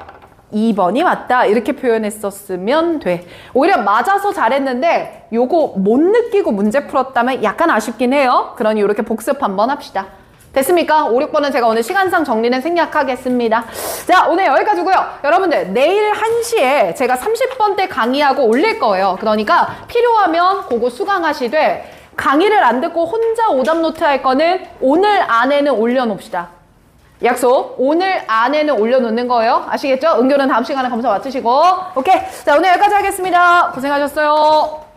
2번이 맞다. 이렇게 표현했었으면 돼. 오히려 맞아서 잘했는데 요거 못 느끼고 문제 풀었다면 약간 아쉽긴 해요. 그러니 이렇게 복습 한번 합시다. 됐습니까? 5, 6번은 제가 오늘 시간상 정리는 생략하겠습니다. 자, 오늘 여기까지고요. 여러분들 내일 1시에 제가 30번대 강의하고 올릴 거예요. 그러니까 필요하면 그거 수강하시되 강의를 안 듣고 혼자 오답노트 할 거는 오늘 안에는 올려놓읍시다. 약속. 오늘 안에는 올려놓는 거예요. 아시겠죠? 은교는 다음 시간에 검사 마치시고. 오케이. 자, 오늘 여기까지 하겠습니다. 고생하셨어요.